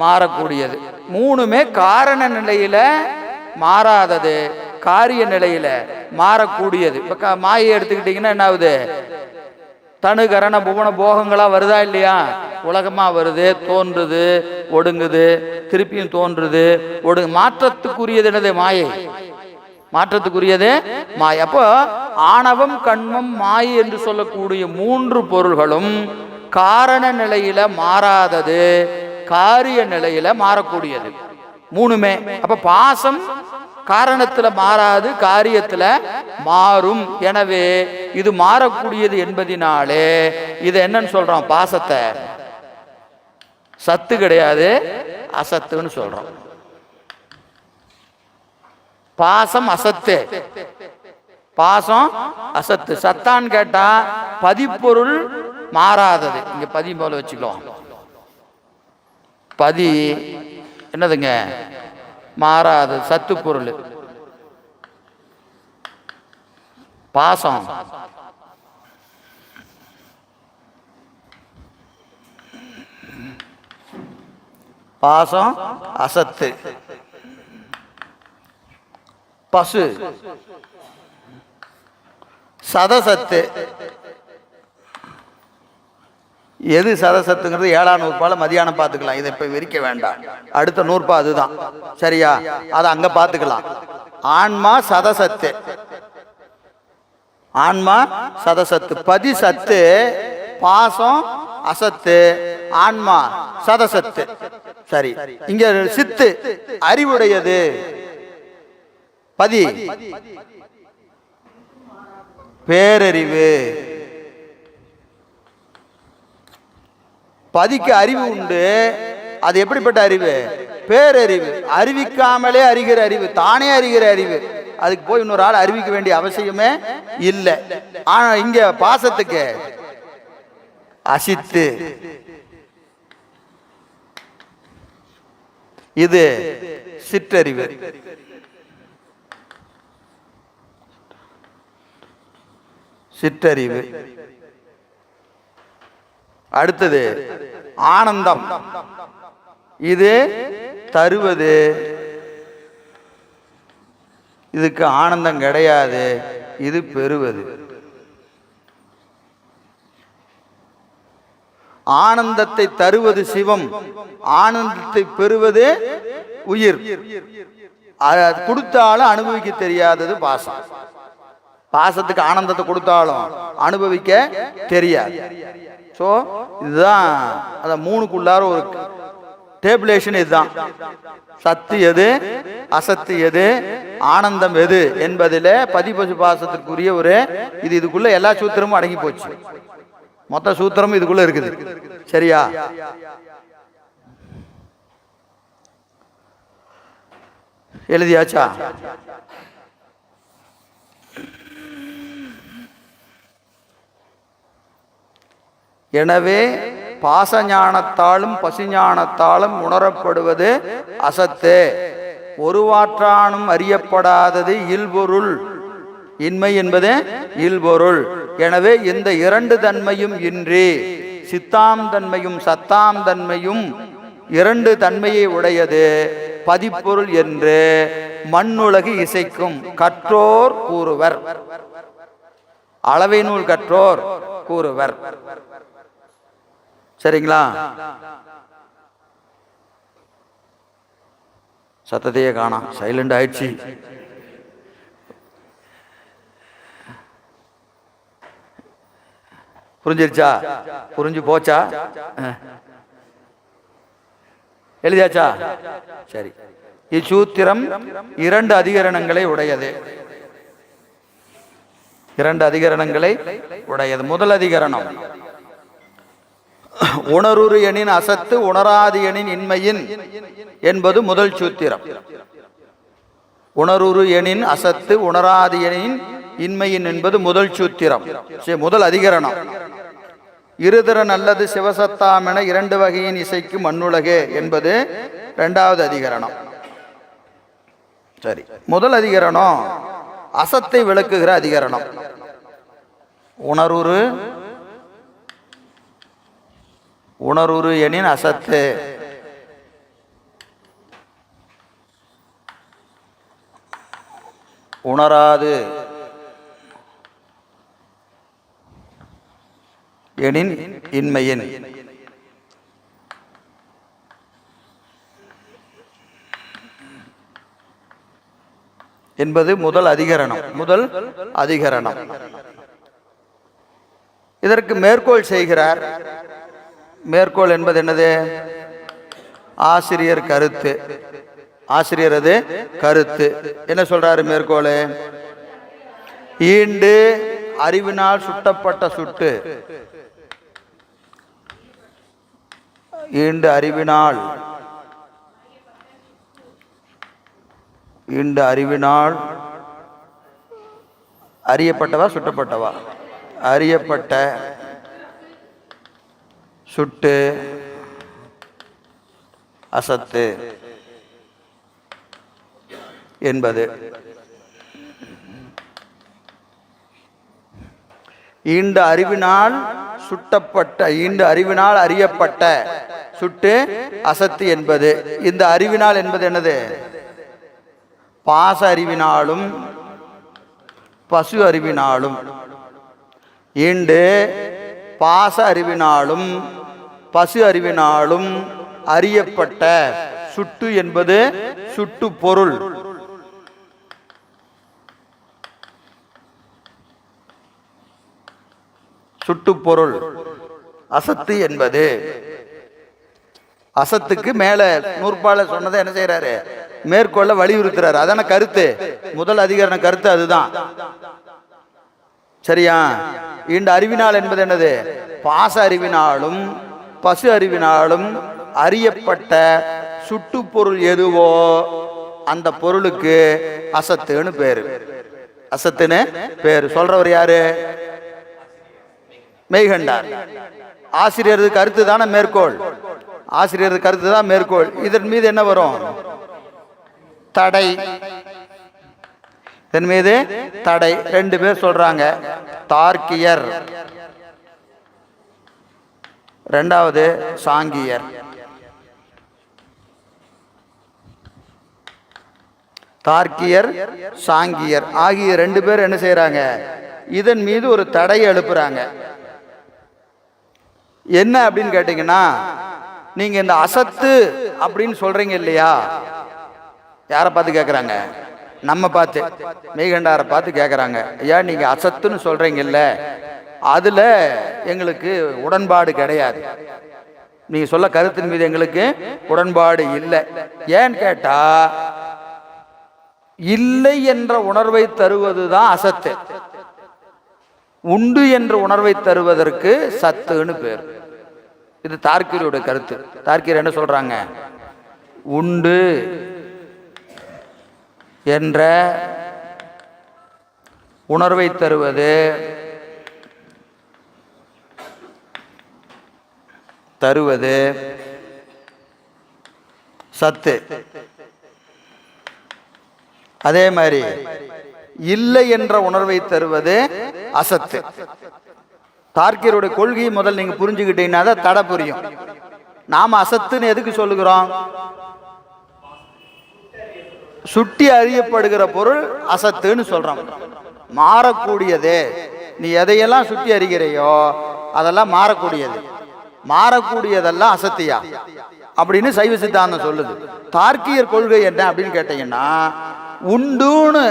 மாறக்கூடியது. மூணுமே காரண நிலையில மாறாதது, காரிய நிலையில மாறக்கூடியது. இப்ப மாயை எடுத்துக்கிட்டீங்கன்னா என்ன ஆகுது? தனு கரண புவன போகங்களா வருதா இல்லையா? உலகமா வருது, தோன்றுது, ஒடுங்குது, திருப்பியும் தோன்றுது, மாற்றத்துக்குரியது என்னது? மாயை. மாற்றத்துக்குரியது மாயை. அப்போ ஆணவம், கண்மம், மாயை என்று சொல்லக்கூடிய மூன்று பொருள்களும் காரண நிலையில மாறாதது, காரிய நிலையில மாறக்கூடியது. மூணுமே. அப்ப பாசம் காரணத்துல மாறாது, காரியத்துல மாறும். எனவே இது மாறக்கூடியது என்பதினாலே இது என்னன்னு சொல்றோம்? பாசத்தை சத்து கிடையாது, அசத்துன்னு சொல்றோம். பாசம் அசத்து, பாசம் அசத்து. சத்தான்னு கேட்டா பதிப்பொருள் மாறாதது. இங்க பதி போல வச்சுக்கலாம். பதி என்னதுங்க? மாறாதது, சத்து பொருள். பாசம் பாசம் அசத்து. பசு சதசத்து. எது சதசத்துங்கிறது 7ஆம் நூற்பால மதியானம் பார்த்துக்கலாம். இதை இப்ப விரிக்க வேண்டாம். அடுத்த நூற்பா அதுதான், சரியா? அதை அங்க பார்த்துக்கலாம். ஆன்மா சதசத்து, ஆன்மா சதசத்து. பதி சத்து, பாசம் அசத்து, ஆன்மா சதசத்து. சரி, இங்க சித்து அறிவுடையது. பதி பேரறிவு. பதிக்கு அறிவு உண்டு. அது எப்படிப்பட்ட அறிவு? பேரறிவு. அறிவிக்காமலே அறிகிற அறிவு, தானே அறிகிற அறிவு. அதுக்கு போய் இன்னொரு ஆள் அறிவிக்க வேண்டிய அவசியமே இல்லை. ஆனா இங்க பாசத்துக்கு அசித்து. இது சிற்றறிவு. சிற்றறிவு. அடுத்தது ஆனந்தம். இது தருவது. இதுக்கு ஆனந்தம் கிடையாது, இது பெறுவது. ஆனந்தத்தை தருவது சிவம், ஆனந்தத்தை பெறுவது உயிர். கொடுத்தாலும் அனுபவிக்க தெரியாதது பாசம். பாசத்துக்கு ஆனந்தத்தை கொடுத்தாலும் அனுபவிக்க தெரியாது. ஸோ இதுதான் அந்த மூணுக்குள்ளார ஒரு டேபிளேஷன். இதுதான் சத்து எது, அசத்து எது, ஆனந்தம் எது என்பதில் பதிபசு பாசத்திற்குரிய ஒரு இது. இதுக்குள்ள எல்லா சூத்திரமும் அடங்கி போச்சு. மொத்த சூத்திரமும் இதுக்குள்ள இருக்குது, சரியா? எழுதியாச்சா? எனவே பாசஞானத்தாலும் பசுஞானத்தாலும் உணரப்படுவது அசத்து. ஒருவாற்றானும் அறியப்படாதது இல்பொருள். இன்மை என்பது இல்பொருள். எனவே இந்த இரண்டு தன்மையும் இன்றி சித்தாம் தன்மையும் சத்தாம் தன்மையும் இரண்டு தன்மையை உடையது பதிப்பொருள் என்று மண்ணுலகு இசைக்கும் கற்றோர் கூறுவர். அளவை நூல் கற்றோர் கூறுவர். சரிங்களா? சத்தத்தையே காணோம், சைலண்ட் ஆயிடுச்சு. புரிஞ்சிருச்சா? புரிஞ்சு போச்சா? எழுதியாச்சா? சரி. இச்சூத்திரம் 2 அதிகரணங்களை உடையது. 2 அதிகரணங்களை உடையது. முதல் அதிகரணம் உணருரு எனின் அசத்து உணராது எனின் இன்மையின் என்பது முதல் சூத்திரம். உணருரு எனின் அசத்து உணராது எனின் இன்மையின் என்பது முதல் சூத்திரம், முதல் அதிகரணம். இருதிறன் அல்லது சிவசத்தாம் என 2 வகையின் இசைக்கு மண்ணுலகே என்பது 2வது அதிகரணம். சரி, முதல் அதிகரணம் அசத்தை விளக்குகிற அதிகரணம். உணர்வுறு உணர்வுறு எனின் அசத்து. உணராது எனின் இன்மையின். என்பது முதல் அதிகரணம். இதற்கு மேற்கோள் செய்கிறார். மேற்கோள் என்பது என்னது? ஆசிரியர் கருத்து. ஆசிரியரது கருத்து என்ன சொல்றாரு மேற்கோள்? ஈண்டு அறிவினால் சுட்டப்பட்ட சுட்டு. ஈண்டு அறிவினால் அறியப்பட்டவா சுட்டப்பட்டவா? அறியப்பட்ட சுட்டு அசத்து என்பது. ஈண்டு அறிவினால் சுட்டப்பட்ட, ஈண்டு அறிவினால் அறியப்பட்ட சுட்டு அசத்து என்பது. இந்த அறிவினால் என்பது என்னது? பாச அறிவினாலும் பசு அறிவினாலும். ஈண்டு பாச அறிவினாலும் பசு அறிவினாலும் அறியப்பட்ட சுட்டு என்பது சுட்டு பொருள். சுட்டுப்பொருள் அசத்து என்பது. அசத்துக்கு மேல நூற்பால சொன்னதை என்ன செய்யறாரு? மேற்கொள்ள வலியுறுத்துறாரு. அதான கருத்து, முதல் அதிகரண கருத்து அதுதான். சரியா? இந்த அறிவினால் என்பது என்னது? பாச அறிவினாலும் பசு அறிவினாலும் அறியப்பட்ட சுட்டுப்பொருள் எதுவோ அந்த பொருளுக்கு அசத்துன்னு பேரு. அசத்துன்னு பேரு. சொல்றவர் யாரு? மெய்கண்டார். ஆசிரியரது கருத்து தானே மேற்கோள். ஆசிரியரது கருத்து தான் மேற்கோள். இதன் மீது என்ன வரும்? தடை. இதன் மீது தடை. ரெண்டு பேர் சொல்றாங்க. தார்க்கியர், இரண்டாவது சாங்கியர். தார்க்கியர் சாங்கியர் ஆகிய ரெண்டு பேர் என்ன செய்யறாங்க? இதன் மீது ஒரு தடையை எழுப்புறாங்க. என்ன அப்படின்னு கேட்டீங்கன்னா, நீங்க இந்த அசத்து அப்படின்னு சொல்றீங்க இல்லையா? யாரை பார்த்து கேட்கறாங்க? நம்ம பார்த்து, மெய்கண்டாரை பார்த்து கேட்கறாங்க. ஐயா, நீங்க அசத்துன்னு சொல்றீங்கல்ல, அதுல எங்களுக்கு உடன்பாடு கிடையாது. நீங்க சொல்ல கருத்தின் மீது எங்களுக்கு உடன்பாடு இல்லை. ஏன்னு கேட்டா, இல்லை என்ற உணர்வை தருவதுதான் அசத்து. உண்டு என்ற உணர்வை தருவதற்கு சத்துன்னு பேர். இது தார்க்கியருடைய கருத்து. தார்க்கியர் என்ன சொல்றாங்க? உண்டு என்ற உணர்வை தருவது சத்து. அதே மாதிரி இல்லை என்ற உணர்வை தருவது அசத்து. தார்க்கியருடைய கொள்கையை முதல் நீங்க புரிஞ்சுக்கிட்டீங்கன்னா தான் தடை புரியும். நாம அசத்துன்னு எதுக்கு சொல்லுகிறோம்? சுட்டி அறியப்படுகிற பொருள் அசத்துன்னு சொல்றோம். மாறக்கூடியது. நீ எதையெல்லாம் சுட்டி அறிகிறையோ அதெல்லாம் மாறக்கூடியது. மாறக்கூடியதெல்லாம் அசத்தியா அப்படின்னு சைவ சித்தாந்தம் சொல்லுது. தார்க்கியர் கொள்கை என்ன அப்படின்னு கேட்டீங்கன்னா, உண்டுன்னு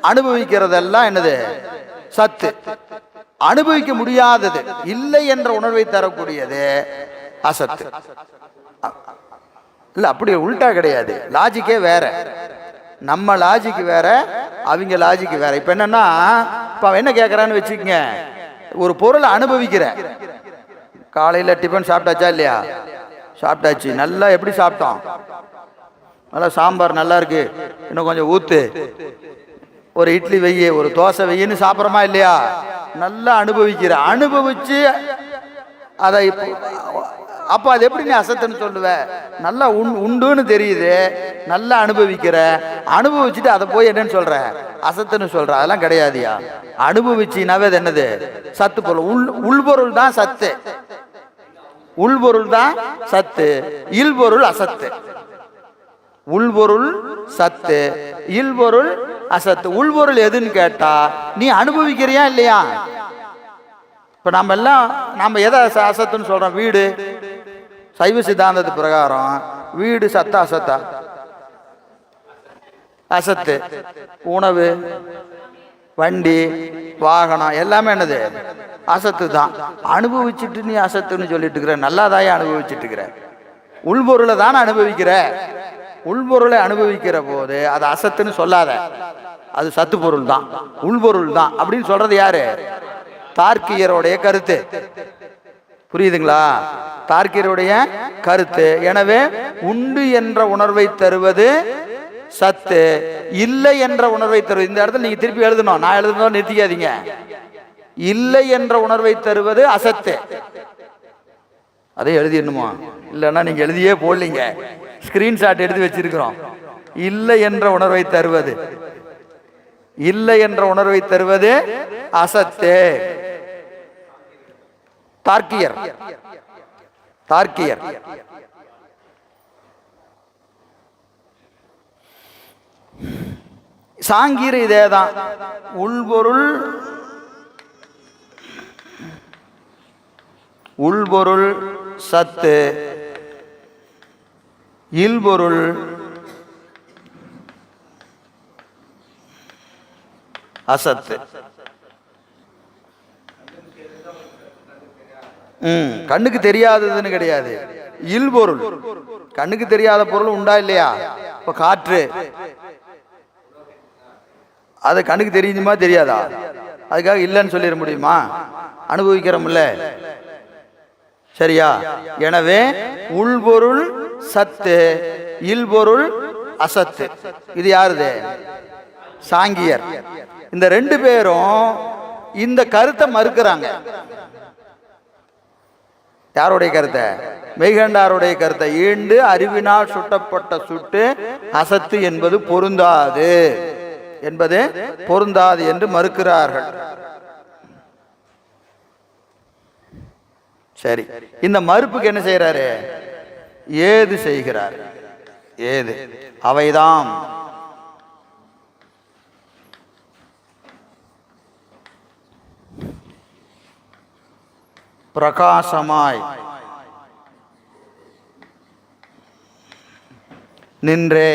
அனுபவிக்கிறதெல்லாம் என்னது? சத்து. அனுபவிக்க முடியாதது, இல்லை என்ற உணர்வை தரக்கூடியது அசத்து. இல்ல, அப்படி உள்டா கிடையாது. லாஜிக்கே வேற. நம்ம லாஜிக் வேற, அவங்க லாஜிக் வேற. இப்ப என்னன்னா, இப்ப என்ன கேட்கறான்னு வச்சுக்கங்க, ஒரு பொருளை அனுபவிக்கிற. காலையில டிஃபன் சாப்பிட்டாச்சா இல்லையா? சாப்பிட்டாச்சு. நல்லா எப்படி சாப்பிட்டோம்? நல்லா சாம்பார் நல்லா இருக்கு, இன்னும் கொஞ்சம் ஊத்து, ஒரு இட்லி வெய்ய, ஒரு தோசை வெய்யன்னு சாப்பிட்றோமா இல்லையா? நல்லா அனுபவிக்கிற. அனுபவிச்சு அதை அப்போ அது எப்படி நீ அசத்துன்னு சொல்லுவ? நல்லா உண்டுன்னு தெரியுது, நல்லா அனுபவிக்கிற, அனுபவிச்சுட்டு அதை போய் என்னன்னு சொல்ற? அசத்துன்னு சொல்ற. அதெல்லாம் கிடையாதியா. அனுபவிச்சினாவே அது என்னது? சத்து பொருள். உள்பொருள் தான் சத்து, உள்பொருள் தான் சத்து, இல்பொருள் அசத்து. உள்பொருள் சத்து, இல்பொருள் அசத்து. உள்பொருள் எதுன்னு கேட்டா நீ அனுபவிக்கிறியா இல்லையா? இப்ப நம்ம எதை அசத்துன்னு சொல்றோம்? வீடு, சைவ சித்தாந்தத்து பிரகாரம் வீடு சத்தா அசத்தா? அசத்து. உணவு, வண்டி, வாகனம் எல்லாமே என்னது? அசத்து தான். அனுபவிச்சுட்டு நீ அசத்துன்னு சொல்லிட்டு இருக்கிற. நல்லாதாயே அனுபவிச்சுட்டு இருக்கிற. உள்பொருளை தானே அனுபவிக்கிற. உள்பொருளை அனுபவிக்கிற போது அது அசத்துன்னு சொல்லாத, அது சத்து பொருள் தான், உள்பொருள் தான் அப்படின்னு சொல்றது யாரு? தார்க்கியருடைய கருத்து. புரியுதுங்களா? தார்க்கியருடைய கருத்து. எனவே உண்டு என்ற உணர்வை தருவது சத்து, இல்லை என்ற உணர்வை தருவது. இந்த இடத்துல நீங்க திருப்பி எழுதணும், நான் எழுதணும் நிறுத்திக்காதீங்க. இல்லை என்ற உணர்வை தருவது அசத்து. அதை எழுதிடணுமா? இல்லைன்னா நீங்க எழுதியே போடலீங்க, ஸ்கிரீன்ஷாட் எடுத்து வச்சிருக்கிறோம். இல்லை என்ற உணர்வை தருவது, இல்லை என்ற உணர்வை தருவது அசத்து. தார்க்கியர், தார்க்கியர். சாங்கீர் இதேதான். உள்பொருள், உள்பொருள் சத்து, இல்பொருள் அசத்து. கண்ணுக்கு தெரியாததுன்னு கிடையாது. இல்பொருள், கண்ணுக்கு தெரியாத பொருள் உண்டா இல்லையா? இப்ப காற்று, அது கண்ணுக்கு தெரியுமா தெரியாதா? அதுக்காக இல்லைன்னு சொல்லிட முடியுமா? அனுபவிக்கிறோம்ல, சரியா? எனவே உள்பொருள் சத்து, இல்பொருள் அசத்து. இது யாருது? சாங்கியர். இந்த ரெண்டு பேரும் இந்த கருத்தை மறுக்கிறாங்க. யாருடைய கருத்தை? மெய்கண்டாருடைய கருத்தை. ஈண்டு அறிவினால் சுட்டப்பட்ட சுட்டு அசத்து என்பது பொருந்தாது, என்பது பொருந்தாது என்று மறுக்கிறார்கள். சரி, இந்த மறுப்புக்கு என்ன செய்யறாரு? ஏது செய்கிறார். ஏது அவைதாம் பிரகாசமாய் நின்றே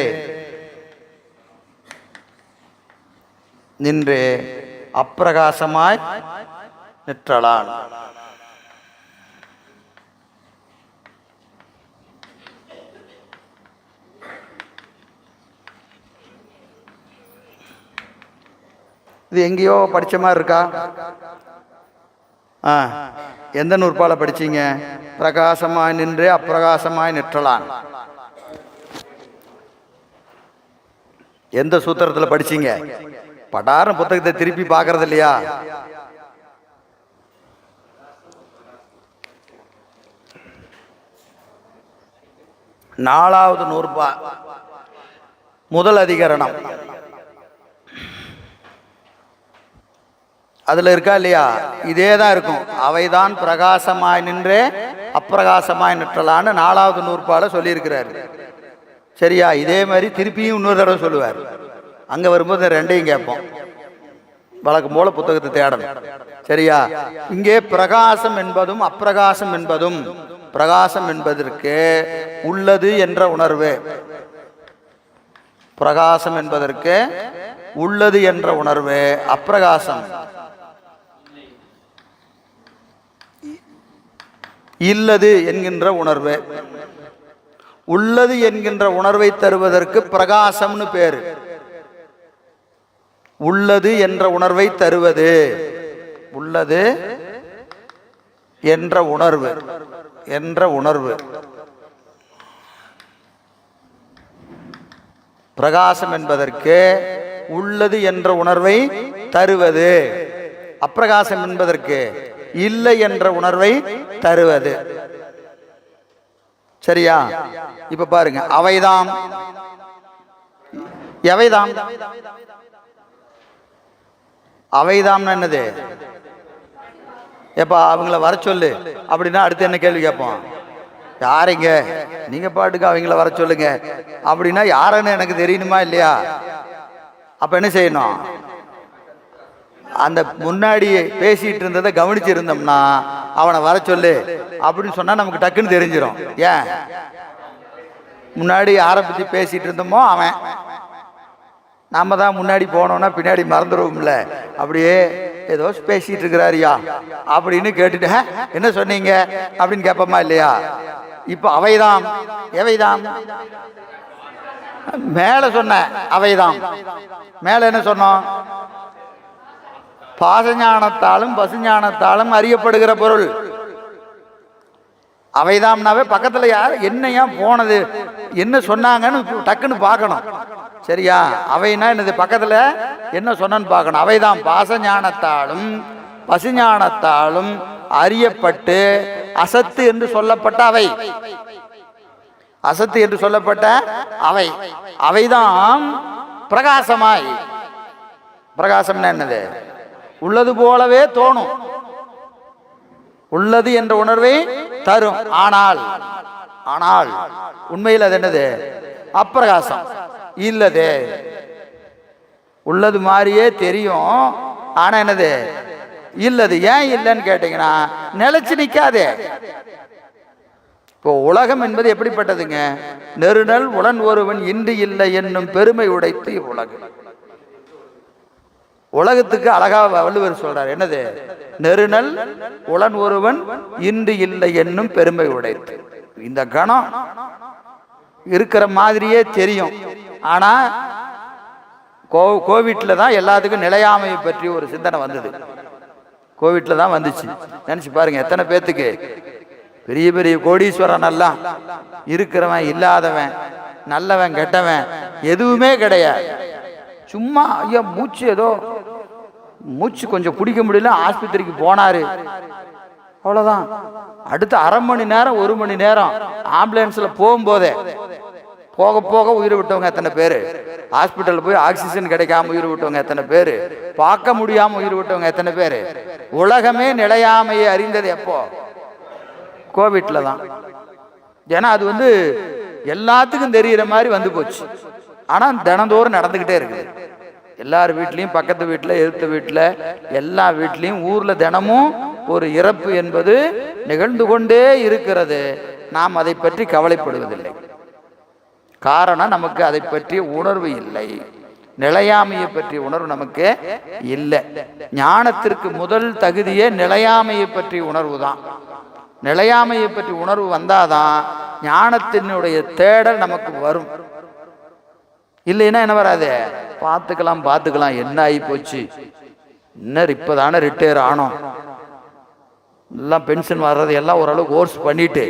நின்றே அப்பிரகாசமாய் நிற்றலான். இது எங்கேயோ படிச்ச மாதிரி இருக்கா? எந்த நூற்பால படிச்சீங்க? பிரகாசமாய் நின்று அப்பிரகாசமாய் நிற்றலான். எந்த சூத்திரத்தில் படிச்சீங்க? படாரம் புத்தகத்தை திருப்பி பார்க்கறது இல்லையா? நாலாவது நூற்பா, முதல் அதிகரணம். அதுல இருக்கா இல்லையா? இதே தான் இருக்கும். அவைதான் பிரகாசமாய் நின்றே அப்பிரகாசமாய் நிற்றலான்னு நாலாவது நூற்பால சொல்லியிருக்கிறாரு. சரியா? இதே மாதிரி திருப்பியும் இன்னொரு தடவை சொல்லுவார். அங்க வரும்போது ரெண்டையும் கேட்போம். வழக்கம் போல புத்தகத்தை தேடணும். சரியா? இங்கே பிரகாசம் என்பதும் அப்பிரகாசம் என்பதும், பிரகாசம் என்பதற்கு உள்ளது என்ற உணர்வு, பிரகாசம் என்பதற்கு உள்ளது என்ற உணர்வு, அப்பிரகாசம் இல்லது என்கின்ற உணர்வு. உள்ளது என்கின்ற உணர்வை தருவதற்கு பிரகாசம்னு பேரு. உள்ளது என்ற உணர்வை தருவது, உள்ளது என்ற உணர்வு, என்ற உணர்வு. பிரகாசம் என்பதற்கு உள்ளது என்ற உணர்வை தருவது, அப்பிரகாசம் என்பதற்கு இல்லை என்ற உணர்வை தருவது. சரியா? இப்ப பாருங்க, அவைதாம் எவைதாம். அவைதாம் என்னது? எப்பா அவங்கள வர சொல்லு அப்படின்னா அடுத்து என்ன கேள்வி கேட்போம்? யாருங்க நீங்க பாட்டுக்கு அவங்கள வர சொல்லுங்க அப்படின்னா யாருன்னு எனக்கு தெரியணுமா இல்லையா? அப்ப என்ன செய்யணும்? அந்த முன்னாடி பேசிட்டு இருந்ததை கவனிச்சிருந்தோம்னா அவனை வர சொல்லு அப்படின்னு சொன்னா நமக்கு டக்குன்னு தெரிஞ்சிடும். ஏன்? முன்னாடி யாரை பத்தி பேசிட்டு இருந்தோமோ அவன். நாம தான் முன்னாடி போனோம்னா பின்னாடி மறந்துடுவோம்ல. அப்படியே ஏதோ பேசிட்டு இருக்கிறாரியா அப்படின்னு கேட்டுட்டு என்ன சொன்னீங்க அப்படின்னு கேட்போமா இல்லையா? இப்ப அவைதாம் எவைதாம் மேல சொன்ன அவைதாம். மேல என்ன சொன்னோம்? பாசஞானத்தாலும் பசுஞானத்தாலும் அறியப்படுகிற பொருள். அவைதாம்னாவே பக்கத்துல யார் என்னையா போனது என்ன சொன்னாங்கன்னு டக்குன்னு பார்க்கணும். சரியா? அவைனா என்னது? பக்கத்துல என்ன சொன்னு பார்க்கணும். அவைதான் பாசஞானத்தாலும் பசுஞானத்தாலும் அறியப்பட்டு அசத்து என்று சொல்லப்பட்ட அவை. அசத்து என்று சொல்லப்பட்ட அவை. அவைதான் பிரகாசமாய். பிரகாசம்னா என்னது? உள்ளது போலவே தோணும், உள்ளது என்ற உணர்வை தரும். ஆனால் ஆனால் உண்மையில் அது என்னது? அப்பிரகாசம். இல்லது உள்ளது மாதிரியே தெரியும், ஆனா என்னது? இல்லது. ஏன் இல்லைன்னு கேட்டீங்கன்னா நிலைச்சு நிக்காதே. இப்போ உலகம் என்பது எப்படிப்பட்டதுங்க? நெருநல் உடன் ஒருவன் இன்று இல்லை என்னும் பெருமை உடைத்து உலகம். உலகத்துக்கு அழகா வள்ளுவர் சொல்றார், என்னது? நெருநல் உடன் ஒருவன் இன்று இல்லை என்னும் பெருமை உடைத்து. இந்த கணம் இருக்கிற மாதிரியே தெரியும், ஆனா கோவிட்ல தான் எல்லாத்துக்கும் நிலையாமையை பற்றி ஒரு சிந்தனை வந்தது. கோவிட்ல தான் வந்துச்சு. நினைச்சு பாருங்க எத்தனை பேத்துக்கு பெரிய பெரிய கோடீஸ்வரன் எல்லாம் இருக்கிறவன் இல்லாதவன் நல்லவன் கெட்டவன் எதுவுமே கிடையாது. சும்மா ஐயா மூச்சு ஏதோ மூச்சு கொஞ்சம் பிடிக்க முடியல, ஆஸ்பத்திரிக்கு போனாரு, அவ்வளவுதான். அடுத்த அரை மணி நேரம் 1 மணி நேரம் ஆம்புலன்ஸ்ல போகும்போதே போக போக உயிர் விட்டவங்க எத்தனை பேரு? ஹாஸ்பிட்டல் போய் ஆக்சிஜன் கிடைக்காம உயிர் விட்டவங்க எத்தனை பேரு? பார்க்க முடியாம உயிர் விட்டவங்க எத்தனை பேரு? உலகமே நிலையாமையை அறிந்தது எப்போ? கோவிட்ல தான். ஏன்னா அது எல்லாத்துக்கும் தெரிகிற மாதிரி வந்து போச்சு. ஆனா தினந்தோறும் நடந்துகிட்டே இருக்குது. எல்லார் வீட்லையும், பக்கத்து வீட்டில், எதிர்த்த வீட்டில், எல்லா வீட்லையும், ஊர்ல தினமும் ஒரு இறப்பு என்பது நிகழ்ந்து கொண்டே இருக்கிறது. நாம் அதை பற்றி கவலைப்படுவதில்லை. காரணம், நமக்கு அதை பற்றிய உணர்வு இல்லை. நிலையாமையை பற்றிய உணர்வு நமக்கு இல்லை. ஞானத்திற்கு முதல் தகுதியே நிலையாமையை பற்றிய உணர்வு தான். நிலையாமையை பற்றி உணர்வு வந்தாதான் ஞானத்தினுடைய தேடல் நமக்கு வரும். இல்லைன்னா என்ன வராது? பார்த்துக்கலாம் பார்த்துக்கலாம், என்ன ஆகி போச்சு, இன்னும் இப்பதானே ரிட்டையர் ஆனோம், எல்லாம் பென்ஷன் வர்றது எல்லாம் ஓரளவு கோர்ஸ் பண்ணிட்டு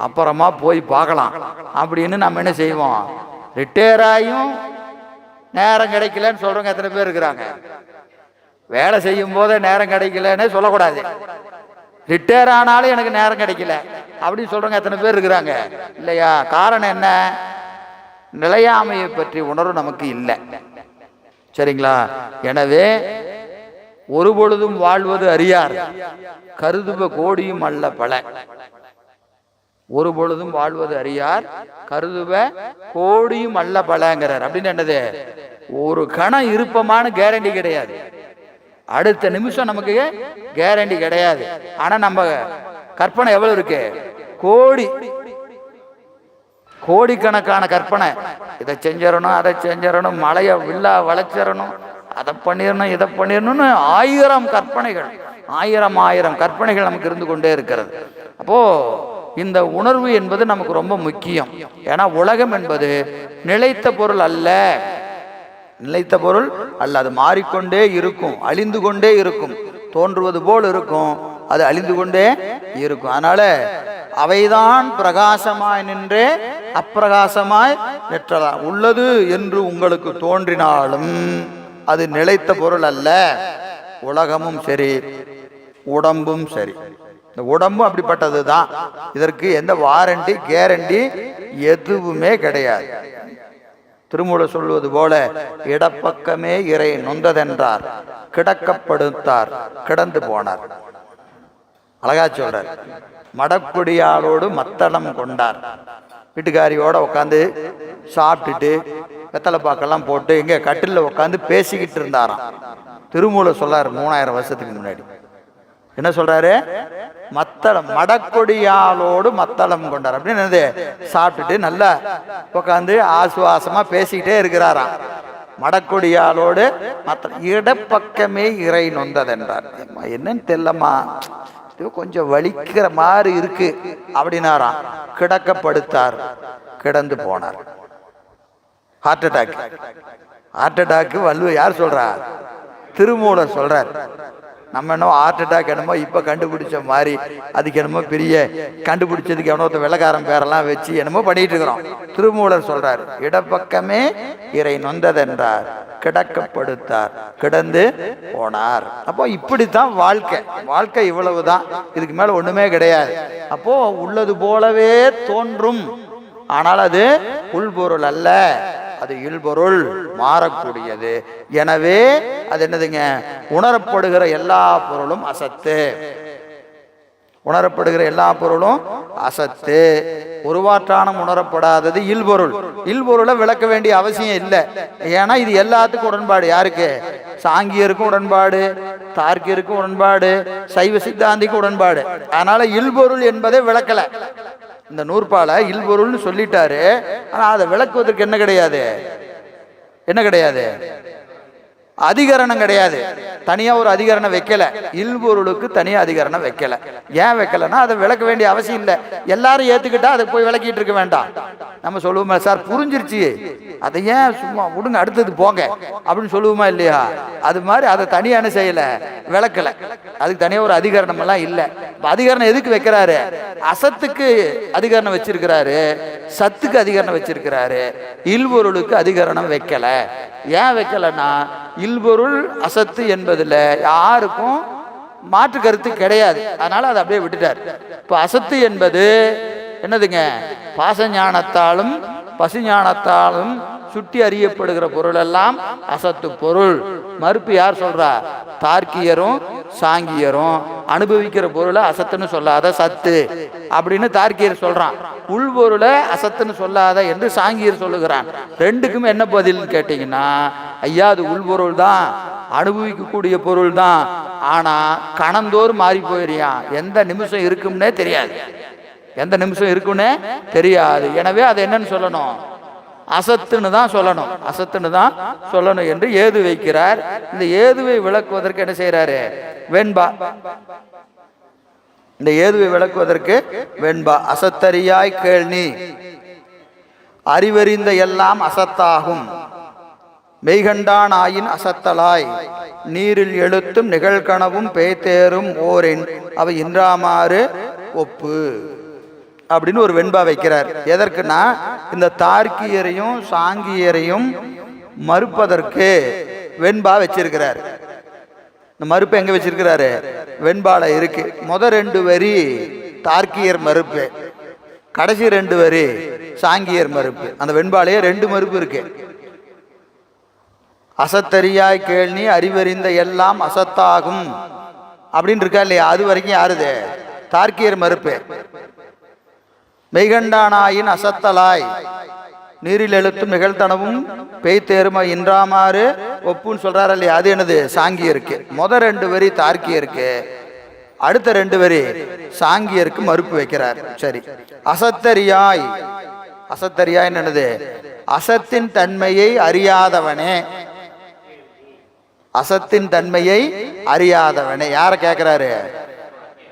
அப்புறமா போய் பார்க்கலாம் அப்படின்னு நம்ம என்ன செய்வோம்? ரிட்டையர் ஆகியும் நேரம் கிடைக்கலன்னு சொல்றவங்க எத்தனை பேர் இருக்கிறாங்க? வேலை செய்யும் போதே நேரம் கிடைக்கலன்னு சொல்லக்கூடாது. ரிட்டையர் ஆனாலும் எனக்கு நேரம் கிடைக்கல அப்படின்னு சொல்றவங்க எத்தனை பேர் இருக்கிறாங்க? இல்லையா? காரணம் என்ன? நிலையாமையை பற்றி உணர்வு நமக்கு இல்லை. சரிங்களா? எனவே ஒரு பொழுதும் வாழ்வது அறியார், கருதுப கோடியும் அல்ல பல. ஒரு பொழுதும் வாழ்வது அறியார், கருதுப கோடியும் அல்ல பலங்கிறார். அப்படின்னு என்னது? ஒரு கணம் இருப்பமான கேரண்டி கிடையாது, அடுத்த நிமிஷம் நமக்கு கேரண்டி கிடையாது. ஆனா நம்ம கற்பனை எவ்வளவு இருக்கு? கோடிக்கணக்கான கற்பனை. இதை செஞ்சிடணும், அதை செஞ்சிடணும், மழையை வில்லா வளைச்சிடணும், அதை பண்ணிடணும், இதை பண்ணிடணும்னு 1000 கற்பனைகள், 1000 கற்பனைகள் நமக்கு இருந்து கொண்டே இருக்கிறது. அப்போ இந்த உணர்வு என்பது நமக்கு ரொம்ப முக்கியம். ஏன்னா உலகம் என்பது நிலைத்த பொருள் அல்ல. நிலைத்த பொருள் அல்ல, அது மாறிக்கொண்டே இருக்கும், அழிந்து கொண்டே இருக்கும். தோன்றுவது போல் இருக்கும், அது அழிந்து கொண்டே இருக்கும். அதனால அவைதான் பிரகாசமாய் நின்றே அப்பிரகாசமாய் நிற்றலாம். உள்ளது என்று உங்களுக்கு தோன்றினாலும் அது நிலைத்த பொருள் அல்ல. உலகமும் சரி, உடம்பும் சரி, இந்த உடம்பு அப்படிப்பட்டது தான். இதற்கு எந்த வாரண்டி கேரண்டி எதுவுமே கிடையாது. திருமூலர் சொல்வது போல இடப்பக்கமே இறை நொந்ததென்றார், கிடக்கப்படுத்தார், கிடந்து போனார். அழகா சொல்றார். மடக்குடியாளோடு மத்தளம் கொண்டார். வீட்டுக்காரியோட உட்காந்து சாப்பிட்டுட்டு வெத்தலை பாக்கெல்லாம் போட்டு இங்க கட்டில உட்காந்து பேசிக்கிட்டு இருந்தாராம். திருமூலர் சொல்றாரு 3000 வருஷத்துக்கு முன்னாடி என்ன சொல்றாரு? மத்தளம், மடக்கொடியாளோடு மத்தளம் கொண்டார். அப்படின்னு என்னது? சாப்பிட்டுட்டு நல்லா உட்காந்து ஆசுவாசமா பேசிக்கிட்டே இருக்கிறாராம். மடக்கொடியாளோடு மத்தளம், இடப்பக்கமே இறை நொந்ததென்றார். என்னன்னு தெரியலம்மா, கொஞ்சம் வலிக்கிற மாதிரி இருக்கு அப்படின்னாராம். கிடக்கப்படுத்தார், கிடந்து போனார். Heart attack. Heart attack Valluvar யார் சொல்றா? திருமூலர் சொல்றார். நம்ம என்னமோ ஹார்ட் அட்டாக் என்னமோ இப்ப கண்டுபிடிச்ச மாதிரி, அதுக்கு என்னமோ பெரிய கண்டுபிடிச்சதுக்கு எவனோ வெள்ளக்காரன் பேரெல்லாம் வச்சு என்னமோ பண்ணிட்டு இருக்கிறோம். திருமூலர் சொல்றார், இடப்பக்கமே இறை நொந்ததென்றார், கிடக்கப்படுத்தார், கிடந்து போனார். அப்போ இப்படித்தான் வாழ்க்கை. வாழ்க்கை இவ்வளவுதான், இதுக்கு மேல ஒண்ணுமே கிடையாது. அப்போ உள்ளது போலவே தோன்றும், ஆனால் அது உள்பொருள் அல்ல, அது இல்பொருள், மாறக்கூடியது. எனவே அது என்னதுங்க? உணரப்படுகிற எல்லா பொருளும் அசத்து. உணரப்படுகிற எல்லா பொருளும் அசத்து. உருவாற்றானம் உணரப்படாதது இல்பொருள். இல்பொருளை விளக்க வேண்டிய அவசியம் இல்லை. ஏன்னா இது எல்லாத்துக்கும் உடன்பாடு. யாருக்கு? சாங்கியருக்கும் உடன்பாடு, தார்க்கியருக்கும் உடன்பாடு, சைவ சித்தாந்திக்கும் உடன்பாடு. அதனால இல்பொருள் என்பதை விளக்கல. இந்த நூற்பால இல்பொருள்னு சொல்லிட்டாரு. ஆனா அதை விளக்குவதற்கு என்ன கிடையாது? என்ன கிடையாது? அதிகரணம் கிடையாது. தனியா ஒரு அதிகரணம் வைக்கல. இல்பொருளுக்கு தனியா அதிகரணம் வைக்கல. ஏன் வைக்கலன்னா அதை விளக்க வேண்டிய அவசியம் இல்லை. எல்லாரும் ஏத்துக்கிட்டா அதை போய் விளக்கிட்டு இருக்க வேண்டாம். நம்ம சொல்லுவோமா, சார் புரிஞ்சிருச்சு, அதை ஏன் சும்மா விடுங்க, அடுத்தது போங்க அப்படின்னு சொல்லுவோமா இல்லையா? அது மாதிரி அதை தனியா என்ன செய்யல, விளக்கல. அதுக்கு தனியா ஒரு அதிகரணம் எல்லாம் இல்லை. அதிகரணம் எதுக்கு வைக்கிறாரு? அசத்துக்கு அதிகரணம் வச்சிருக்கிறாரு, சத்துக்கு அதிகரணம் வச்சிருக்கிறாரு. இல்பொருளுக்கு அதிகரணம் வைக்கல. ஏன் வைக்கலன்னா இல்பொருள் அசத்து என்பதுல யாருக்கும் மாற்று கருத்து கிடையாது. அதனால அதை அப்படியே விட்டுட்டார். இப்ப அசத்து என்பது என்னதுங்க? பாசஞானத்தாலும் பசுஞானத்தாலும் சுட்டி அறியப்படுகிற பொருள் எல்லாம் அசத்து பொருள். மறுப்பு யார் சொல்றா? தார்க்கியரும் சாங்கியரும். அனுபவிக்கிற பொருளை அசத்துன்னு சொல்லாத சத்து அப்படின்னு தார்க்கியர் சொல்றான். உள்பொருளை அசத்துன்னு சொல்லாத என்று சாங்கியர் சொல்லுகிறான். ரெண்டுக்கும் என்ன பதில் கேட்டீங்கன்னா, ஐயா அது உள்பொருள் தான், அனுபவிக்கக்கூடிய பொருள் தான். ஆனா கணந்தோறும் மாறி போயிறியான், எந்த நிமிஷம் இருக்கும்னே தெரியாது. எந்த நிமிஷம் இருக்குன்னே தெரியாது. எனவே அதை என்னன்னு சொல்லணும்? அசத்துன்னு தான் சொல்லணும். அசத்துன்னு தான் சொல்லணும் என்று ஏது வைக்கிறார். இந்த ஏதுவை விளக்குவதற்கு என்ன செய்யறாரு? வெண்பா. இந்த ஏதுவை விளக்குவதற்கு வெண்பா. அசத்தறியாய் கேள்வி, அறிவறிந்த எல்லாம் அசத்தாகும், மெய்கண்டான் ஆயின் அசத்தலாய், நீரில் எழுத்தும் நிகழ்கனவும் பேய்தேரும் ஓரின் அவை இன்றாமாறு ஒப்பு அப்படின்னு ஒரு வெண்பா வைக்கிறார். எதற்குன்னா இந்த தார்க்கியரையும் சாங்கியரையும் மறுப்பதற்கு வெண்பா வச்சிருக்கிறார். இந்த மறுப்பு எங்க வச்சிருக்கிறாரு? வெண்பால இருக்கு. முத 2 வரி தார்க்கியர் மறுப்பு, கடைசி 2 வரி சாங்கியர் மறுப்பு. அந்த வெண்பாலேயே 2 மறுப்பு இருக்கு. அசத்தறியாய் கேள்வி, அறிவறிந்த எல்லாம் அசத்தாகும் அப்படின்னு இருக்கா இல்லையா? அது வரைக்கும் யாருது? தார்க்கியர் மறுப்பு. மெய்கண்டானாயின் அசத்தலாய், நீரில் எழுத்தும் நிகழ்த்தனவும் பேய்தேருமா இன்றாமாறு ஒப்புன்னு சொல்றாரு இல்லையா? அது என்னது? சாங்கியருக்கு. முத 2 வரி தார்க்கியருக்கு, அடுத்த 2 வரி சாங்கியருக்கு மறுப்பு வைக்கிறார். சரி, அசத்தறியாய். அசத்தறியாய் என்னது? அசத்தின் தன்மையை அறியாதவனே. அசத்தின் தன்மையை அறியாதவனே. யார கேட்கிறாரு?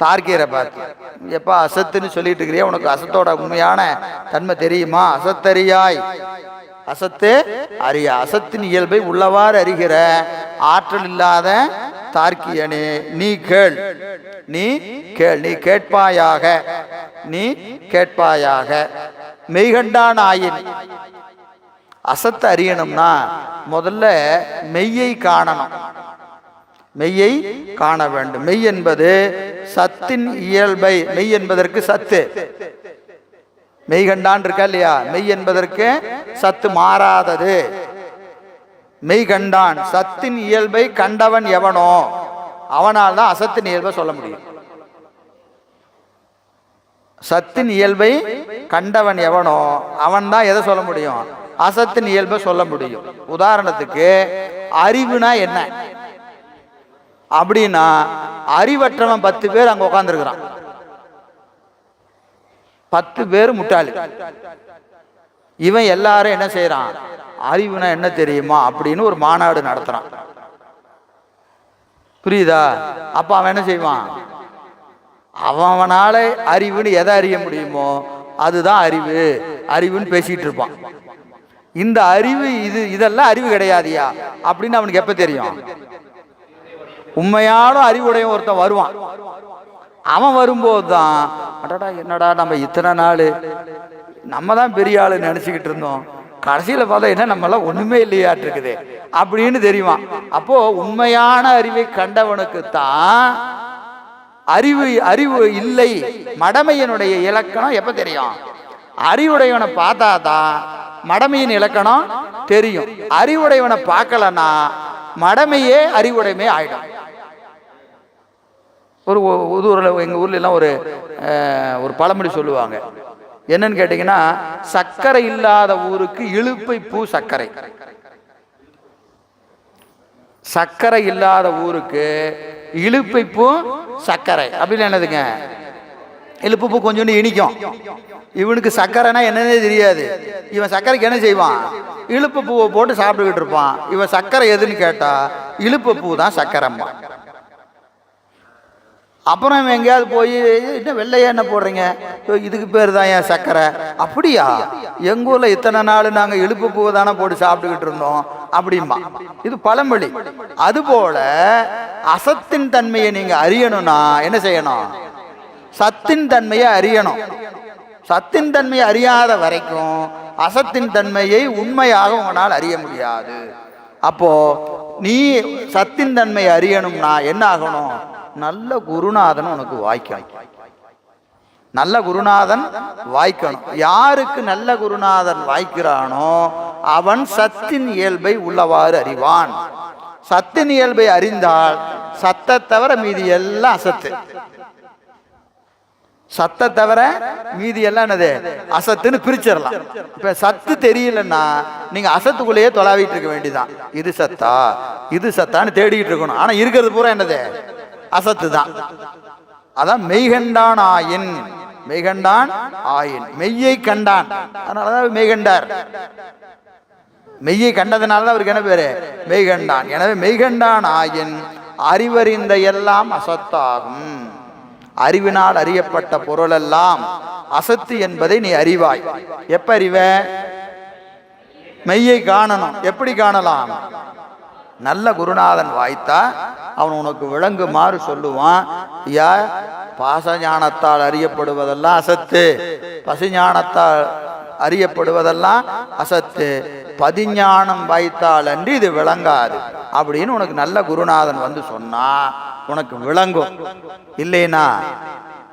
தார்க்கியரை பார்த்து. எப்ப அசத்துன்னு சொல்லிட்டு இருக்கிறியா, உனக்கு அசத்தோட உண்மையான தன்மை தெரியுமா? அசத்தறியாய், அசத்து அறியா. அசத்தின் இயல்பை உள்ளவாறு அறிகிற ஆற்றல் இல்லாத தார்க்கியனே, நீ கேள், நீ கேள், நீ கேட்பாயாக, நீ கேட்பாயாக. மெய்கண்டான் ஆயின், அசத்தை அறியணும்னா முதல்ல மெய்யை காணணும். மெய்யை காண வேண்டும். மெய் என்பது சத்தின் இயல்பை, மெய் என்பதற்கு சத்து, மெய் கண்டான் இருக்கா இல்லையா, மெய் என்பதற்கு சத்து மாறாதது. மெய் கண்டான், சத்தின் இயல்பை கண்டவன் எவனோ அவனால் தான் அசத்தின் இயல்பை சொல்ல முடியும். சத்தின் இயல்பை கண்டவன் எவனோ அவன் தான் எதை சொல்ல முடியும், அசத்தின் இயல்பை சொல்ல முடியும். உதாரணத்துக்கு அறிவுனா என்ன அப்படின்னா, அறிவற்றவன் 10 பேர் அங்க உட்கார்ந்துருக்கிறான், 10 பேர் முட்டாளி. இவன் எல்லாரும் என்ன செய்யறான், அறிவுனா என்ன தெரியுமா அப்படின்னு ஒரு மாநாடு நடத்துறான். புரியுதா? அப்ப அவன் என்ன செய்வான், அவனால அறிவுன்னு எதை அறிய முடியுமோ அதுதான் அறிவு, அறிவுன்னு பேசிட்டு இருப்பான். இந்த அறிவு இதெல்லாம் அறிவு கிடையாதியா அப்படின்னு அவனுக்கு எப்ப தெரியும், உண்மையான அறிவுடைய ஒருத்தன் வருவான். அவன் வரும்போது தான் அடடா என்னடா நம்ம இத்தனை நாள் நம்ம தான் பெரிய ஆளு நினைச்சுக்கிட்டு இருந்தோம், கடைசியில பார்த்தா என்ன நம்மளாம் ஒண்ணுமே இல்லையாட்டு இருக்குது அப்படின்னு தெரியுமா. அப்போ உண்மையான அறிவை கண்டவனுக்கு தான் அறிவு இல்லை மடமையினுடைய இலக்கணம் எப்ப தெரியும், அறிவுடையவனை பார்த்தா தான் மடமையின் இலக்கணம் தெரியும். அறிவுடையவனை பார்க்கலன்னா மடமையே அறிவுடைமை ஆயிடும். ஒரு ஊரில், எங்கள் ஊர்ல எல்லாம் ஒரு பழமொழி சொல்லுவாங்க. என்னன்னு கேட்டீங்கன்னா, சர்க்கரை இல்லாத ஊருக்கு இழுப்பை பூ சர்க்கரை, சர்க்கரை இல்லாத ஊருக்கு இழுப்பை பூ சர்க்கரை அப்படின்னு என்னதுங்க, இழுப்பு பூ கொஞ்சோண்டு இனிக்கும். இவனுக்கு சர்க்கரைனா என்னன்னே தெரியாது. இவன் சர்க்கரைக்கு என்ன செய்வான், இழுப்பு பூவை போட்டு சாப்பிட்டுக்கிட்டு இருப்பான். இவன் சர்க்கரை எதுன்னு கேட்டா இழுப்பு பூ தான் சர்க்கரைம்மா. அப்புறம் இவன் எங்கேயாவது போய் இன்னும் வெள்ளையா என்ன போடுறீங்க, இதுக்கு பேர் தான் ஏன் சர்க்கரை, அப்படியா, எங்க ஊர்ல இத்தனை நாள் நாங்க இழுப்பு பூவை தானே போட்டு சாப்பிட்டுக்கிட்டு இருந்தோம் அப்படிம்பா. இது பழமொழி. அதுபோல அசத்தின் தன்மையை நீங்க அறியணும்னா என்ன செய்யணும், சத்தின் தன்மையை அறியணும். சத்தின் தன்மையை அறியாத வரைக்கும் அசத்தின் தன்மையை உண்மையாக உங்களால் அறிய முடியாது. அப்போ நீ சத்தின் தன்மையை அறியணும்னா என்ன ஆகணும், நல்ல குருநாதன் உனக்கு வாய்க்கணும். நல்ல குருநாதன் வாய்க்கணும். யாருக்கு நல்ல குருநாதன் வாய்க்கிறானோ அவன் சத்தின் இயல்பை உள்ளவாறு அறிவான். சத்தின் இயல்பை அறிந்தால் சத்தை தவிர மீதி எல்லாம் அசத்து, சத்தை தவிர மீதி எல்லாம் என்னது அசத்துன்னு பிரிச்சிடலாம். இப்ப சத்து தெரியலன்னா நீங்க அசத்துக்குள்ளேயே தொலாவிட்டு இருக்க வேண்டியதான். இது சத்தா இது சத்தான்னு தேடிட்டு இருக்கணும். ஆனா இருக்கிறது பூரா என்னது அசத்து தான். அதான் மெய்கண்டான் ஆயின், மெய்கண்டான் ஆயின், மெய்யை கண்டான், அதனாலதான் மெய்கண்டார். மெய்யை கண்டதுனால அவருக்கு என்ன பேரு, மெய்கண்டான். எனவே மெய்கண்டான் ஆயின் அறிவறிந்த எல்லாம் அசத்தாகும். அறிவினால் அறியப்பட்ட பொருளெல்லாம் அசத்து என்பதை நீ அறிவாய். எப்ப அறிவ, மெய்யை காணணும். எப்படி காணலாம், நல்ல குருநாதன் வாய்த்தா அவன் உனக்கு விளங்குமாறு சொல்லுவான். ஐயா, பாசஞானத்தால் அறியப்படுவதெல்லாம் அசத்து, பசுஞானத்தால் அறியப்படுவதெல்லாம் அசத்து, பதிஞானம் வாய்த்தால் அன்றி இது விளங்காது அப்படின்னு உனக்கு நல்ல குருநாதன் வந்து சொன்னா உனக்கு விளங்கும். இல்லைன்னா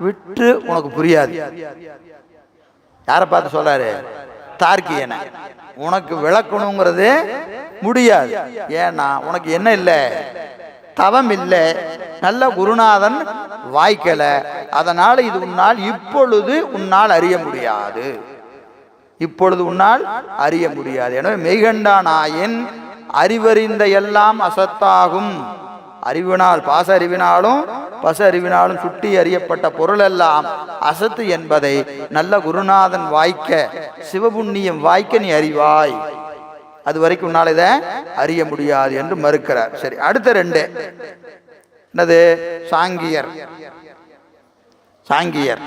விட்டு உனக்கு புரியாது. யாரை பார்த்து சொல்றாரு, தார்க்கியனை. உனக்கு விளக்கணுங்கிறது முடியாது. ஏன்னா உனக்கு என்ன இல்லை, தவம் இல்லை, நல்ல குருநாதன் வாய்க்கல. அதனால இது உன்னால் இப்பொழுது உன்னால் அறிய முடியாது, இப்பொழுது உன்னால் அறிய முடியாது. எனவே மெய்கண்டான் ஆயின் அறிவறிந்த எல்லாம் அசத்தாகும். அறிவினால், பாச அறிவினாலும் பச அறிவினாலும் சுட்டி அறியப்பட்ட பொருள் எல்லாம் அசத்து என்பதை நல்ல குருநாதன் வாய்க்க, சிவபுண்ணியம் வாய்க்க நீ அறிவாய். அது வரைக்கும் உன்னால் இதை அறிய முடியாது என்று மறுக்கிறார். சரி, அடுத்த ரெண்டு என்னது, சாங்கியர். சாங்கியர்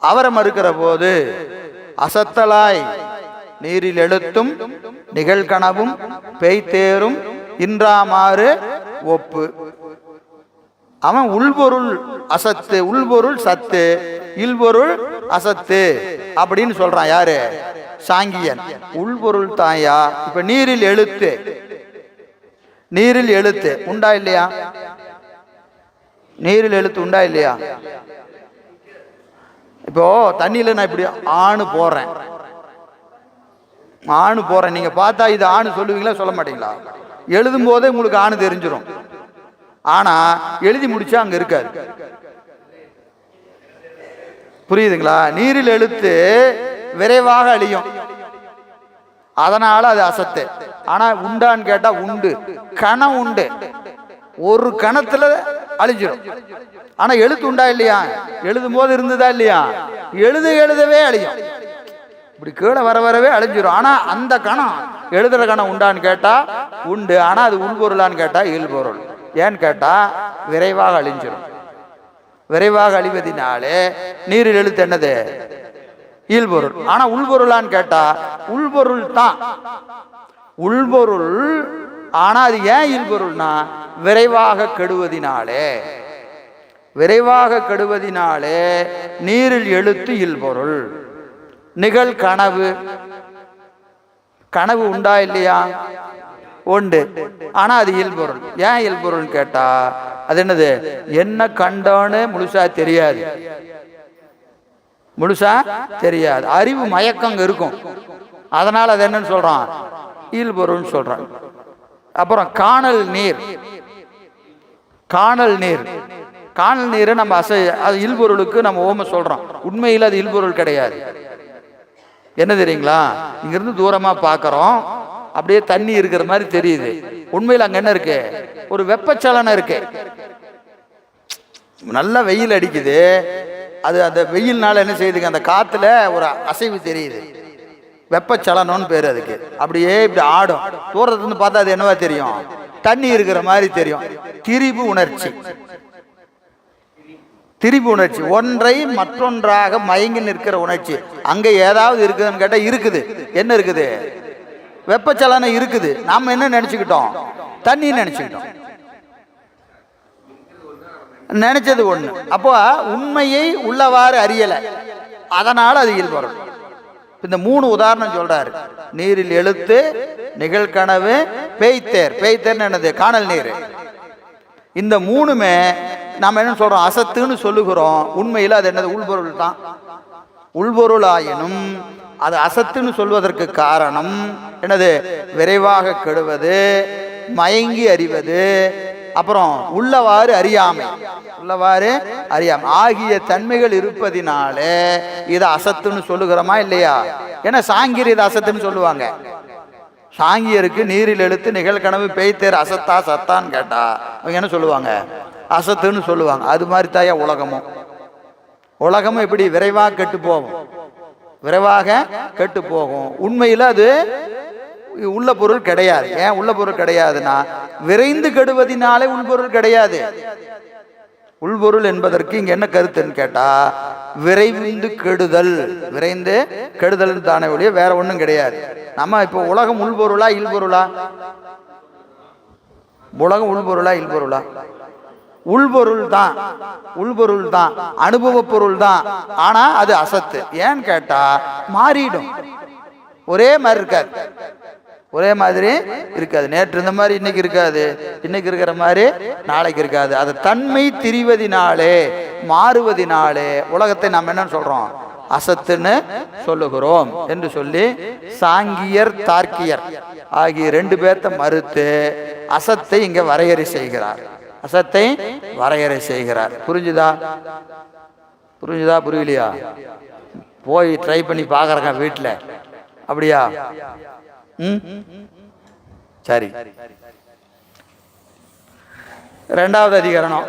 அவரை மறுக்கிற போது அசத்தலாய் நீரில் எழுத்தும் நிகழ்கனவும் பெய்தேரும் இன்றாமாறு ஒப்பு. அவன் உள்பொருள் அசத்து, உள்பொருள் சத்து, இல்பொருள் அசத்து அப்படின்னு சொல்றான். யாரு, சாங்கியன். உள்பொருள் தாயா. இப்ப நீரில் எழுத்து, நீரில் எழுத்து உண்டா இல்லையா, நீரில் எழுத்து உண்டா இல்லையா? இப்போ தண்ணியில நான் இப்படி ஆணு போடுறேன், ஆணு போடுறேன், நீங்க பார்த்தா இது ஆணு சொல்லுவீங்களா சொல்ல மாட்டீங்களா? எழுதும் போதே உங்களுக்கு ஆணு தெரிஞ்சிடும். ஆனா எழுதி முடிச்சா அங்க இருக்காது. புரியுதுங்களா? நீரில் எழுத்து விரைவாக அழியும், அதனால அது அசத்து. ஆனா உண்டான்னு கேட்டா உண்டு, கணம் உண்டு, ஒரு கணத்துல அழிஞ்சிடும். ஆனா எழுத்து உண்டா இல்லையா? எழுதும் போது இருந்ததா இல்லையா? எழுதவே அழியும், இப்படி கீழே வரவே அழிஞ்சிடும். ஆனா அந்த கணம் எழுதுற கணம் உண்டான்னு கேட்டா உண்டு, ஆனா அது உள்பொருளான்னு கேட்டா இயல்பொருள். ஏன்னு கேட்டா விரைவாக அழிஞ்சிடும். விரைவாக அழிவதினாலே நீரில் எழுத்து என்னது? இயல்பொருள். ஆனா உள்பொருளான்னு கேட்டா உள்பொருள் தான், உள்பொருள். ஆனா அது ஏன் இயல்பொருள்னா விரைவாக கெடுவதினாலே, விரைவாக கெடுவதினாலே நீரில் எழுத்து இயல்பொருள். நிகழ் கனவு, கனவு உண்டா இல்லையா? உண்டு, ஆனா அது இயல்பொருள். ஏன் இயல்பொருள் கேட்டா அது என்னது? என்ன கண்டோன்னு முழுசா தெரியாது, முழுசா தெரியாது, அறிவு மயக்கம் இருக்கும், அதனால அது என்னன்னு சொல்றான்? இயல்பொருள் சொல்றான். அப்புறம் காணல் நீர், காணல் நீர், காணல் நீரை நம்ம அது இயல்பொருளுக்கு நம்ம ஓம சொல்றோம். உண்மையில் அது இயல்பொருள் கிடையாது. என்ன தெரியுங்களா? இங்கிருந்து தூரமா பாக்கிறோம், அப்படியே தண்ணி இருக்கிற மாதிரி தெரியுது. உண்மையில் அங்க என்ன இருக்கு? ஒரு வெப்பச்சலனம் இருக்கு. நல்ல வெயில் அடிக்குது, அது அந்த வெயில்னால என்ன செய்யுதுங்க? அந்த காத்துல ஒரு அசைவு தெரியுது, வெப்பச்சலனம்னு பேரு அதுக்கு. அப்படியே இப்படி ஆடும், தூரத்துல இருந்து பார்த்தா அது என்னவா தெரியும்? தண்ணி இருக்கிற மாதிரி தெரியும். திரிபு உணர்ச்சி, திரிபு உணர்ச்சி, ஒன்றை மற்றொன்றாக மயங்கி நிற்கிற உணர்ச்சி. அங்க ஏதாவது இருக்குதுன்னு கேட்டா இருக்குது. என்ன இருக்குது? வெப்பச்சலனம் இருக்குது. நாம என்ன நினைச்சுக்கிட்டோம்? தண்ணி நினைச்சுக்கிட்டோம், நினைச்சது ஒண்ணு. அப்போ உண்மையை உள்ளவாறு அறியல, அதனால அது இயல்பொருள். இந்த 3 உதாரணம் சொல்றாரு. நீரில் எழுத்து, நிகழ்கனவு, பேய்த்தேர். பேய்த்தேர்னு என்னது? காணல் நீர். இந்த 3மே நாம என்ன சொல்றோம்? அசத்துன்னு சொல்லுகிறோம். உண்மையில் அது என்னது? உள்பொருள் தான். உள்பொருள் ஆயினும் அது அசத்துன்னு சொல்வதற்கு காரணம் என்னது? விரைவாக கெடுவது, மயங்கி அறிவது, அப்புறம் உள்ளவாறு அறியாமை, உள்ளவாறு அறியாமை ஆகிய தன்மைகள் இருப்பதினாலே இதை அசத்துன்னு சொல்லுகிறோமா இல்லையா? ஏன்னா சாங்கியர் இதை அசத்துன்னு சொல்லுவாங்க. சாங்கியருக்கு நீரில் எழுத்து, நிகழ்கனவு, பேய்த்தேர் அசத்தா சத்தான்னு கேட்டா அவங்க என்ன சொல்லுவாங்க? அசத்துன்னு சொல்லுவாங்க. அது மாதிரி தாயா உலகமும். உலகமும் எப்படி? விரைவாக கெட்டு போகும், விரைவாக கெட்டு போகும். உண்மையில் அது உள்ள பொருள் கிடையாது. ஏன் உள்ள பொருள் கிடையாதுன்னா விரைந்து கெடுவதினாலே உள்பொருள் கிடையாது. உள்பொருள் என்பதற்கு இங்க என்ன கருத்துன்னு கேட்டா விரைந்து கெடுதல், விரைந்து கெடுதல் தானே ஒழிய வேற ஒண்ணும் கிடையாது. நம்ம இப்போ உலகம் உள்பொருளா இல்பொருளா? உலகம் உள்பொருளா இல்பொருளா? உள்பொருள் தான், உள்பொருள் தான், அனுபவ பொருள் தான். ஆனா அது அசத்து. ஏன்னு கேட்டா மாறிடும், ஒரே மாதிரி இருக்காது, ஒரே மாதிரி இருக்காது. நேற்று இருந்த மாதிரி இன்னைக்கு இருக்காது, இன்னைக்கு இருக்கிற மாதிரி நாளைக்கு இருக்காது. அது தன்மை திரிவதினாலே, மாறுவதினாலே உலகத்தை நாம் என்னன்னு சொல்றோம்? அசத்துன்னு சொல்லுகிறோம் என்று சொல்லி சாங்கியர் தார்க்கியர் ஆகிய 2 பேர்த்த மறுத்து அசத்தை இங்க வரையறை செய்கிறார். அசத்தை வரையறை செய்கிறார். புரிஞ்சுதா? புரிஞ்சுதா? புரியலையா? போய் ட்ரை பண்ணி பாக்குறங்க வீட்டுல. அப்படியா? சரி. 2வது அதிகரணம்